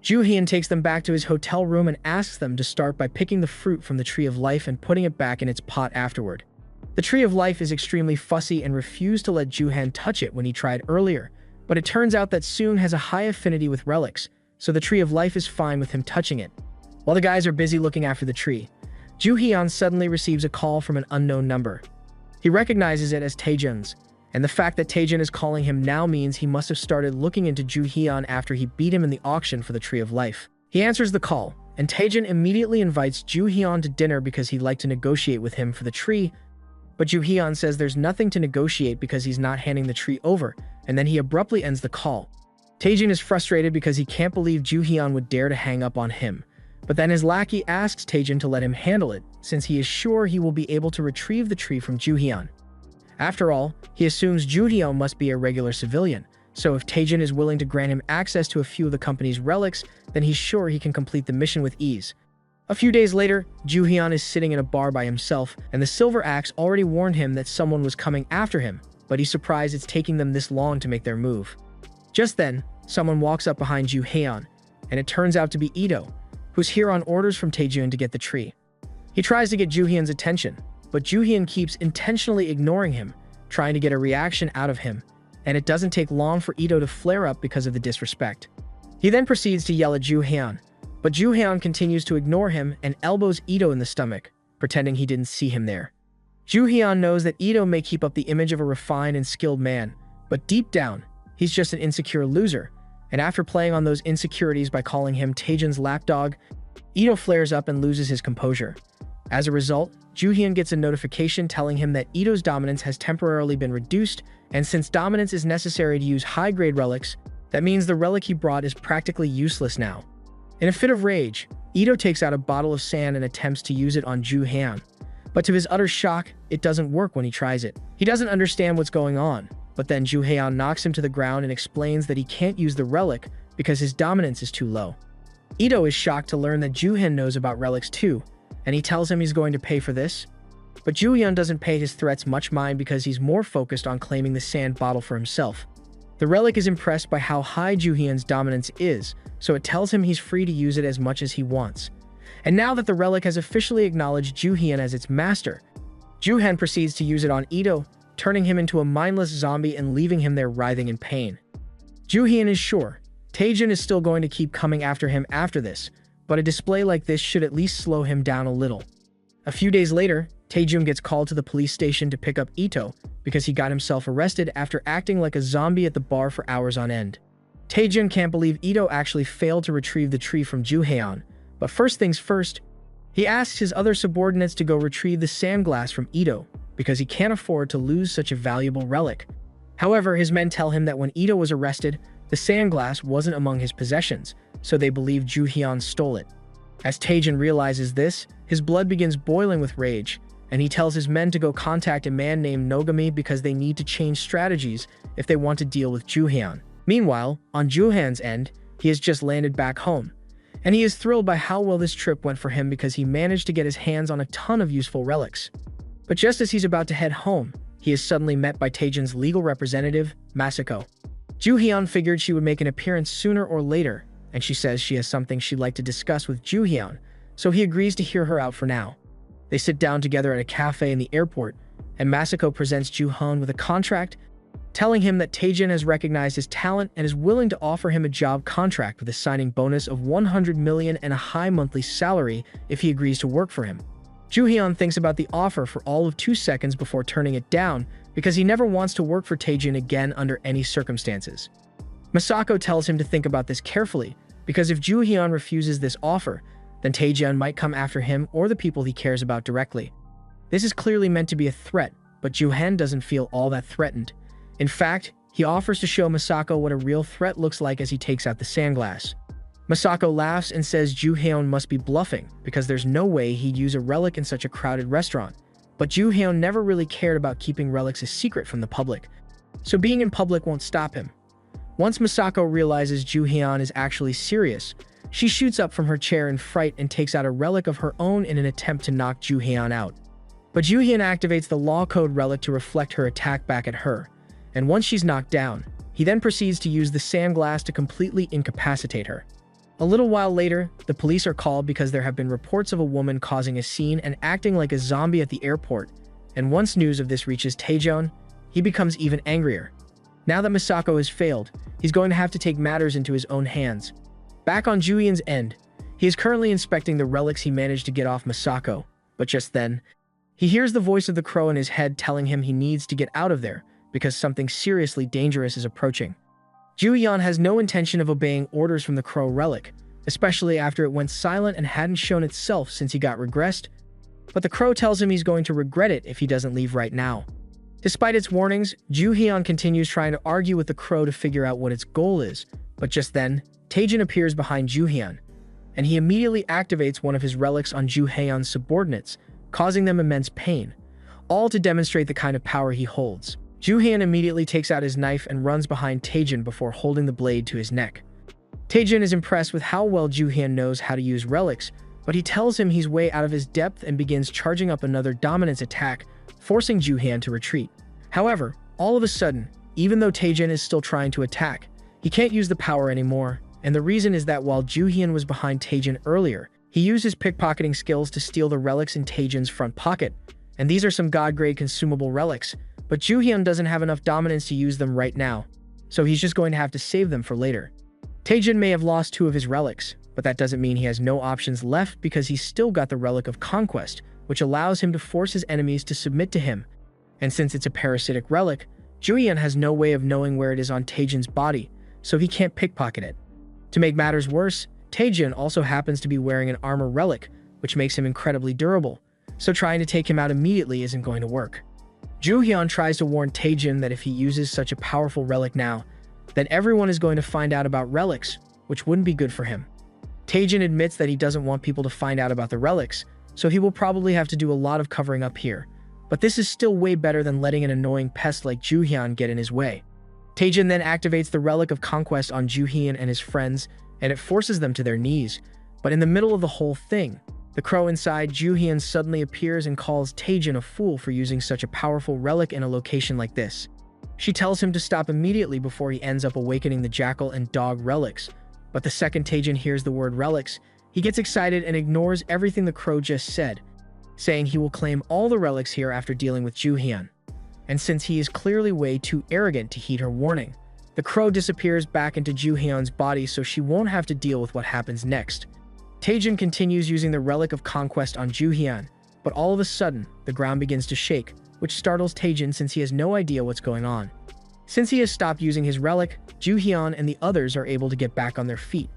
A: Joo-hyun takes them back to his hotel room and asks them to start by picking the fruit from the Tree of Life and putting it back in its pot afterward. The Tree of Life is extremely fussy and refused to let Joo-hyun touch it when he tried earlier, but it turns out that Seung has a high affinity with relics, so the Tree of Life is fine with him touching it. While the guys are busy looking after the tree, Joo-hyun suddenly receives a call from an unknown number. He recognizes it as Taejin's, and the fact that Taejin is calling him now means he must have started looking into Joo-hyun after he beat him in the auction for the Tree of Life. He answers the call, and Taejin immediately invites Joo-hyun to dinner because he'd like to negotiate with him for the tree, but Joo-hyun says there's nothing to negotiate because he's not handing the tree over, and then he abruptly ends the call. Taejin is frustrated because he can't believe Joo-hyun would dare to hang up on him, but then his lackey asks Taejin to let him handle it, since he is sure he will be able to retrieve the tree from Joo-hyun. After all, he assumes Joo-hyun must be a regular civilian, so if Taejin is willing to grant him access to a few of the company's relics, then he's sure he can complete the mission with ease. A few days later, Joo-hyun is sitting in a bar by himself, and the Silver Axe already warned him that someone was coming after him, but he's surprised it's taking them this long to make their move. Just then, someone walks up behind Joo-hyun, and it turns out to be Ito, who's here on orders from Taejin to get the tree. He tries to get Joo-hyun's attention, but Joo-hyun keeps intentionally ignoring him, trying to get a reaction out of him, and it doesn't take long for Ito to flare up because of the disrespect. He then proceeds to yell at Joo-hyun, but Joo-hyun continues to ignore him and elbows Ito in the stomach, pretending he didn't see him there. Joo-hyun knows that Ito may keep up the image of a refined and skilled man, but deep down, he's just an insecure loser, and after playing on those insecurities by calling him Taejin's lapdog, Ito flares up and loses his composure. As a result, Juhyun gets a notification telling him that Ito's dominance has temporarily been reduced, and since dominance is necessary to use high-grade relics, that means the relic he brought is practically useless now. In a fit of rage, Ito takes out a bottle of sand and attempts to use it on Juhyun. But to his utter shock, it doesn't work when he tries it. He doesn't understand what's going on, but then Juhyun knocks him to the ground and explains that he can't use the relic because his dominance is too low. Ito is shocked to learn that Juhyun knows about relics too, and he tells him he's going to pay for this. But Juhyun doesn't pay his threats much mind because he's more focused on claiming the sand bottle for himself. The relic is impressed by how high Juhyun's dominance is, so it tells him he's free to use it as much as he wants. And now that the relic has officially acknowledged Juhyun as its master, Juhyun proceeds to use it on Ito, turning him into a mindless zombie and leaving him there writhing in pain. Juhyun is sure Taejin is still going to keep coming after him after this, but a display like this should at least slow him down a little. A few days later, Taejin gets called to the police station to pick up Ito because he got himself arrested after acting like a zombie at the bar for hours on end. Taejin can't believe Ito actually failed to retrieve the tree from Juhyun, but first things first, he asks his other subordinates to go retrieve the sand glass from Ito because he can't afford to lose such a valuable relic. However, his men tell him that when Ito was arrested, the sand glass wasn't among his possessions, so they believe Juhyun stole it. As Taejin realizes this, his blood begins boiling with rage, and he tells his men to go contact a man named Nogami because they need to change strategies if they want to deal with Juhyun. Meanwhile, on Juhyun's end, he has just landed back home, and he is thrilled by how well this trip went for him because he managed to get his hands on a ton of useful relics. But just as he's about to head home, he is suddenly met by Taejin's legal representative, Masako. Juhyun figured she would make an appearance sooner or later, and she says she has something she'd like to discuss with Juhyun, so he agrees to hear her out for now. They sit down together at a cafe in the airport, and Masako presents Juhyun with a contract, telling him that Taejin has recognized his talent and is willing to offer him a job contract with a signing bonus of 100 million and a high monthly salary if he agrees to work for him. Juhyun thinks about the offer for all of 2 seconds before turning it down because he never wants to work for Taejin again under any circumstances. Masako tells him to think about this carefully because if Juhyun refuses this offer, then Taejin might come after him or the people he cares about directly. This is clearly meant to be a threat, but Juhyun doesn't feel all that threatened. In fact, he offers to show Masako what a real threat looks like as he takes out the sandglass. Masako laughs and says Juhyun must be bluffing because there's no way he'd use a relic in such a crowded restaurant. But Juhyun never really cared about keeping relics a secret from the public, so being in public won't stop him. Once Masako realizes Juhyun is actually serious, she shoots up from her chair in fright and takes out a relic of her own in an attempt to knock Juhyun out. But Juhyun activates the law code relic to reflect her attack back at her, and once she's knocked down, he then proceeds to use the sandglass to completely incapacitate her. A little while later, the police are called because there have been reports of a woman causing a scene and acting like a zombie at the airport, and once news of this reaches Taejin, he becomes even angrier. Now that Masako has failed, he's going to have to take matters into his own hands. Back on Juhyun's end, he is currently inspecting the relics he managed to get off Masako, but just then, he hears the voice of the crow in his head telling him he needs to get out of there because something seriously dangerous is approaching. Juhyun has no intention of obeying orders from the crow relic, especially after it went silent and hadn't shown itself since he got regressed, but the crow tells him he's going to regret it if he doesn't leave right now. Despite its warnings, Juhyun continues trying to argue with the crow to figure out what its goal is, but just then, Taejin appears behind Juhyun, and he immediately activates one of his relics on Juhyun's subordinates, causing them immense pain, all to demonstrate the kind of power he holds. Juhyun immediately takes out his knife and runs behind Taejin before holding the blade to his neck. Taejin is impressed with how well Juhyun knows how to use relics, but he tells him he's way out of his depth and begins charging up another dominance attack, forcing Juhyun to retreat. However, all of a sudden, even though Taejin is still trying to attack, he can't use the power anymore, and the reason is that while Juhyun was behind Taejin earlier, he used his pickpocketing skills to steal the relics in Taejin's front pocket, and these are some god-grade consumable relics, but Juhyun doesn't have enough dominance to use them right now, so he's just going to have to save them for later. Taejin may have lost 2 of his relics, but that doesn't mean he has no options left because he's still got the Relic of Conquest, which allows him to force his enemies to submit to him. And since it's a parasitic relic, Juhyun has no way of knowing where it is on Taejin's body, so he can't pickpocket it. To make matters worse, Taejin also happens to be wearing an armor relic, which makes him incredibly durable, so trying to take him out immediately isn't going to work. Ju-hyun tries to warn Taejin that if he uses such a powerful relic now, then everyone is going to find out about relics, which wouldn't be good for him. Taejin admits that he doesn't want people to find out about the relics, so he will probably have to do a lot of covering up here. But this is still way better than letting an annoying pest like Ju-hyun get in his way. Taejin then activates the Relic of Conquest on Ju-hyun and his friends, and it forces them to their knees. But in the middle of the whole thing, the crow inside Ju-hyun suddenly appears and calls Taejin a fool for using such a powerful relic in a location like this. She tells him to stop immediately before he ends up awakening the jackal and dog relics. But the second Taejin hears the word relics, he gets excited and ignores everything the crow just said, saying he will claim all the relics here after dealing with Ju-hyun. And since he is clearly way too arrogant to heed her warning, the crow disappears back into Ju-hyun's body so she won't have to deal with what happens next. Taejin continues using the Relic of Conquest on Ju-hyun, but all of a sudden, the ground begins to shake, which startles Taejin since he has no idea what's going on. Since he has stopped using his relic, Ju-hyun and the others are able to get back on their feet.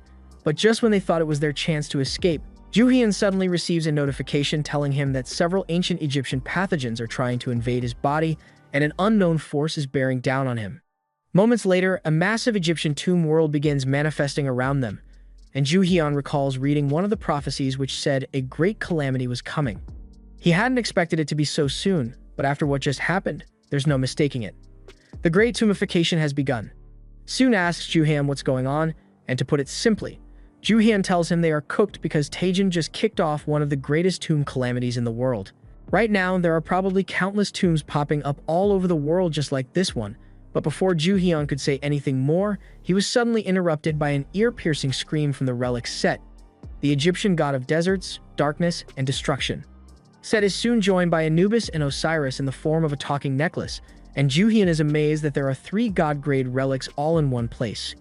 A: But just when they thought it was their chance to escape, Ju-hyun suddenly receives a notification telling him that several ancient Egyptian pathogens are trying to invade his body and an unknown force is bearing down on him. Moments later, a massive Egyptian tomb world begins manifesting around them, and Ju-hyun recalls reading one of the prophecies which said a great calamity was coming. He hadn't expected it to be so soon, but after what just happened, there's no mistaking it. The great tumification has begun. Soon asks Ju-hyun what's going on, and to put it simply, Ju-hyun tells him they are cooked because Taejin just kicked off one of the greatest tomb calamities in the world. Right now, there are probably countless tombs popping up all over the world just like this one, but before Ju-hyun could say anything more, he was suddenly interrupted by an ear-piercing scream from the relic Set, the Egyptian god of deserts, darkness, and destruction. Set is soon joined by Anubis and Osiris in the form of a talking necklace, and Ju-hyun is amazed that there are 3 god-grade relics all in one place.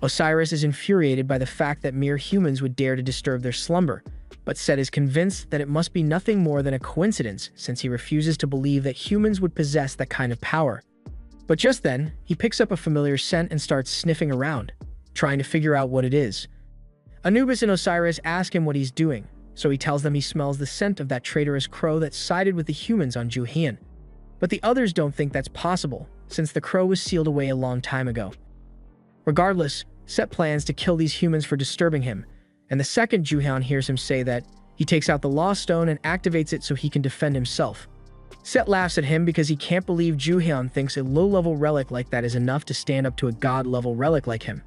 A: Osiris is infuriated by the fact that mere humans would dare to disturb their slumber, but Set is convinced that it must be nothing more than a coincidence since he refuses to believe that humans would possess that kind of power. But just then, he picks up a familiar scent and starts sniffing around, trying to figure out what it is. Anubis and Osiris ask him what he's doing, so he tells them he smells the scent of that traitorous crow that sided with the humans on Ju-hyun. But the others don't think that's possible, since the crow was sealed away a long time ago. Regardless, Set plans to kill these humans for disturbing him, and the second Ju-hyun hears him say that, he takes out the Lost Stone and activates it so he can defend himself. Set laughs at him because he can't believe Ju-hyun thinks a low-level relic like that is enough to stand up to a god-level relic like him.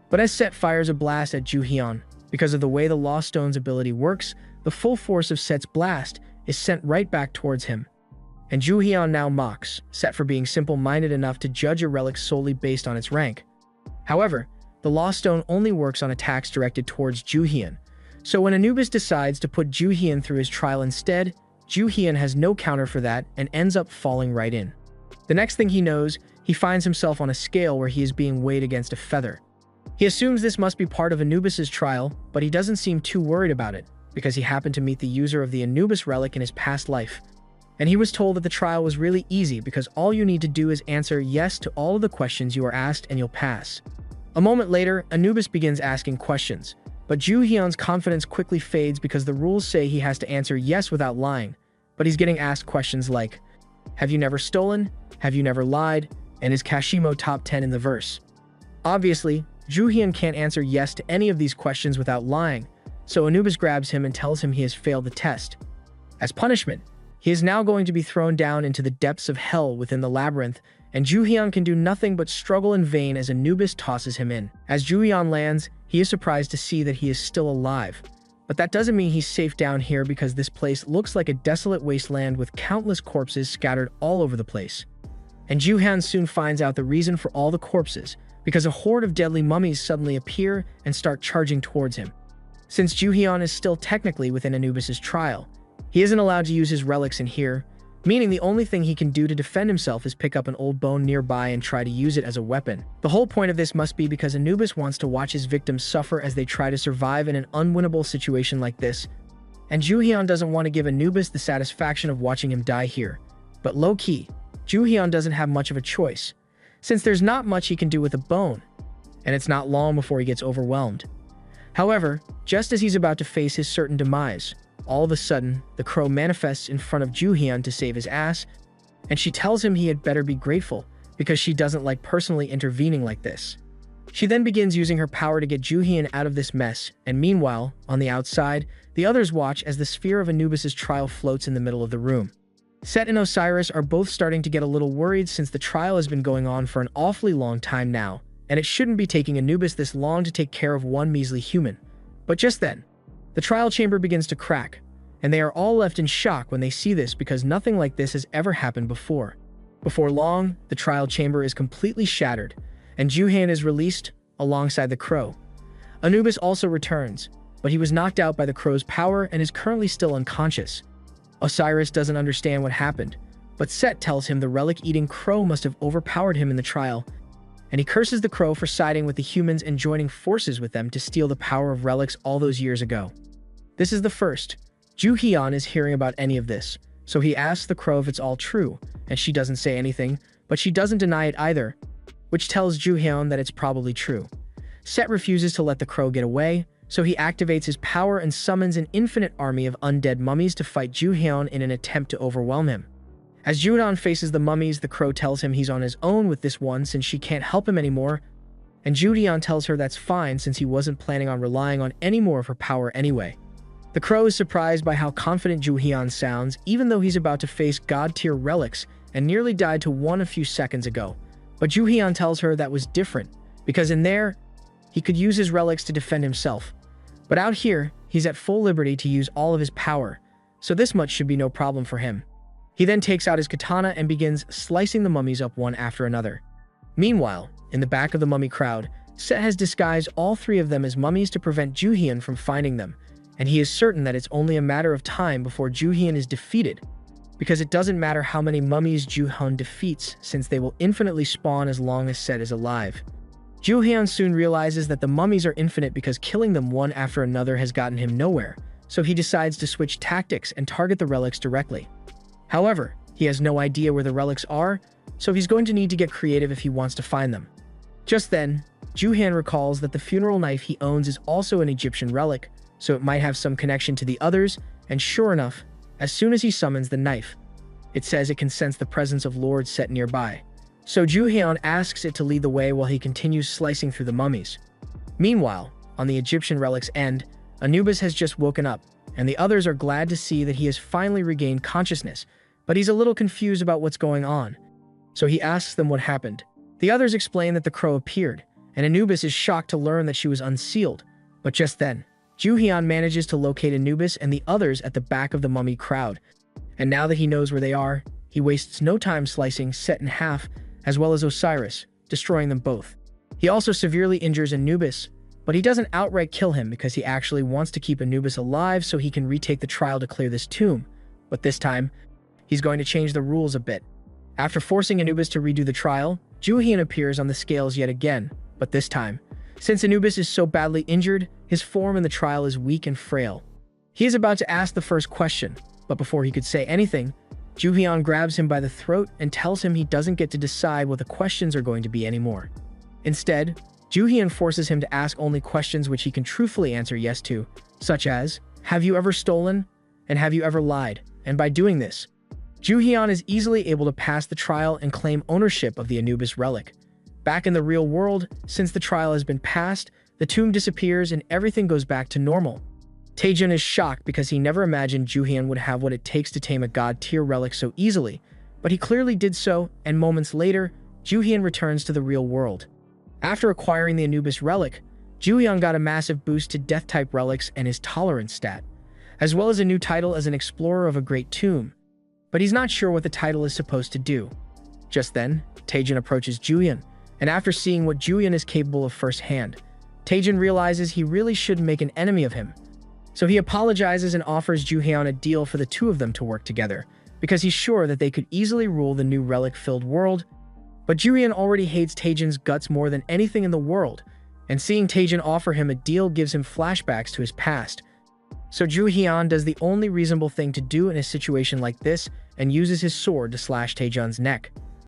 A: But as Set fires a blast at Ju-hyun, because of the way the Lost Stone's ability works, the full force of Set's blast is sent right back towards him. And Ju-hyun now mocks Set for being simple-minded enough to judge a relic solely based on its rank. However, the Lost Stone only works on attacks directed towards Ju-hyun, so when Anubis decides to put Ju-hyun through his trial instead, Ju-hyun has no counter for that and ends up falling right in. The next thing he knows, he finds himself on a scale where he is being weighed against a feather. He assumes this must be part of Anubis's trial, but he doesn't seem too worried about it, because he happened to meet the user of the Anubis relic in his past life. And he was told that the trial was really easy because all you need to do is answer yes to all of the questions you are asked and you'll pass. A moment later, Anubis begins asking questions, but Ju-hyun's confidence quickly fades because the rules say he has to answer yes without lying, but he's getting asked questions like, have you never stolen? Have you never lied? And is Kashimo top 10 in the verse? Obviously, Ju-hyun can't answer yes to any of these questions without lying, so Anubis grabs him and tells him he has failed the test. As punishment, he is now going to be thrown down into the depths of hell within the labyrinth, and Ju-hyun can do nothing but struggle in vain as Anubis tosses him in. As Ju-hyun lands, he is surprised to see that he is still alive. But that doesn't mean he's safe down here because this place looks like a desolate wasteland with countless corpses scattered all over the place. And Ju-hyun soon finds out the reason for all the corpses, because a horde of deadly mummies suddenly appear and start charging towards him. Since Ju-hyun is still technically within Anubis's trial, he isn't allowed to use his relics in here, meaning the only thing he can do to defend himself is pick up an old bone nearby and try to use it as a weapon. The whole point of this must be because Anubis wants to watch his victims suffer as they try to survive in an unwinnable situation like this, and Ju-hyun doesn't want to give Anubis the satisfaction of watching him die here. But low-key, Ju-hyun doesn't have much of a choice, since there's not much he can do with a bone, and it's not long before he gets overwhelmed. However, just as he's about to face his certain demise, All of a sudden, the crow manifests in front of Ju-hyun to save his ass, and she tells him he had better be grateful because she doesn't like personally intervening like this. She then begins using her power to get Ju-hyun out of this mess, and meanwhile, on the outside, the others watch as the sphere of Anubis's trial floats in the middle of the room. Set and Osiris are both starting to get a little worried since the trial has been going on for an awfully long time now, and it shouldn't be taking Anubis this long to take care of one measly human. But just then, the trial chamber begins to crack, and they are all left in shock when they see this because nothing like this has ever happened before. Before long, the trial chamber is completely shattered, and Ju-hyun is released alongside the crow. Anubis also returns, but he was knocked out by the crow's power and is currently still unconscious. Osiris doesn't understand what happened, but Set tells him the relic-eating crow must have overpowered him in the trial, and he curses the crow for siding with the humans and joining forces with them to steal the power of relics all those years ago. This is the first. Ju-hyun is hearing about any of this, so he asks the crow if it's all true, and she doesn't say anything, but she doesn't deny it either, which tells Ju-hyun that it's probably true. Set refuses to let the crow get away, so he activates his power and summons an infinite army of undead mummies to fight Ju-hyun in an attempt to overwhelm him. As Ju-hyun faces the mummies, the crow tells him he's on his own with this one since she can't help him anymore, and Ju-hyun tells her that's fine since he wasn't planning on relying on any more of her power anyway. The crow is surprised by how confident Ju-hyun sounds, even though he's about to face god-tier relics and nearly died to one a few seconds ago. But Ju-hyun tells her that was different, because in there, he could use his relics to defend himself. But out here, he's at full liberty to use all of his power, so this much should be no problem for him. He then takes out his katana and begins slicing the mummies up one after another. Meanwhile, in the back of the mummy crowd, Set has disguised all three of them as mummies to prevent Ju-hyun from finding them, and he is certain that it's only a matter of time before Ju-hyun is defeated, because it doesn't matter how many mummies Ju-hyun defeats since they will infinitely spawn as long as Set is alive. Ju-hyun soon realizes that the mummies are infinite because killing them one after another has gotten him nowhere, so he decides to switch tactics and target the relics directly. However, he has no idea where the relics are, so he's going to need to get creative if he wants to find them. Just then, Ju-hyun recalls that the funeral knife he owns is also an Egyptian relic, so it might have some connection to the others, and sure enough, as soon as he summons the knife, it says it can sense the presence of Lord Set nearby. So Ju-hyun asks it to lead the way while he continues slicing through the mummies. Meanwhile, on the Egyptian relic's end, Anubis has just woken up, and the others are glad to see that he has finally regained consciousness, but he's a little confused about what's going on. So he asks them what happened. The others explain that the crow appeared, and Anubis is shocked to learn that she was unsealed. But just then, Ju-hyun manages to locate Anubis and the others at the back of the mummy crowd, and now that he knows where they are, he wastes no time slicing Set in half, as well as Osiris, destroying them both. He also severely injures Anubis, but he doesn't outright kill him because he actually wants to keep Anubis alive so he can retake the trial to clear this tomb. But this time, he's going to change the rules a bit. After forcing Anubis to redo the trial, Ju-hyun appears on the scales yet again, but this time, since Anubis is so badly injured, his form in the trial is weak and frail. He is about to ask the first question, but before he could say anything, Ju-hyun grabs him by the throat and tells him he doesn't get to decide what the questions are going to be anymore. Instead, Ju-hyun forces him to ask only questions which he can truthfully answer yes to, such as, "Have you ever stolen?" and "Have you ever lied?" And by doing this, Ju-hyun is easily able to pass the trial and claim ownership of the Anubis relic. Back in the real world, since the trial has been passed, the tomb disappears and everything goes back to normal. Taejun is shocked because he never imagined Ju-hyun would have what it takes to tame a god-tier relic so easily, but he clearly did so, and moments later, Ju-hyun returns to the real world. After acquiring the Anubis relic, Ju-hyun got a massive boost to death-type relics and his tolerance stat, as well as a new title as an explorer of a great tomb. But he's not sure what the title is supposed to do. Just then, Taejun approaches Ju-hyun, and after seeing what Ju-hyun is capable of firsthand, Taejun realizes he really shouldn't make an enemy of him. So he apologizes and offers Ju-hyun a deal for the two of them to work together, because he's sure that they could easily rule the new relic-filled world. But Ju-hyun already hates Taejun's guts more than anything in the world, and seeing Taejun offer him a deal gives him flashbacks to his past. So Ju-hyun does the only reasonable thing to do in a situation like this and uses his sword to slash Taejun's neck.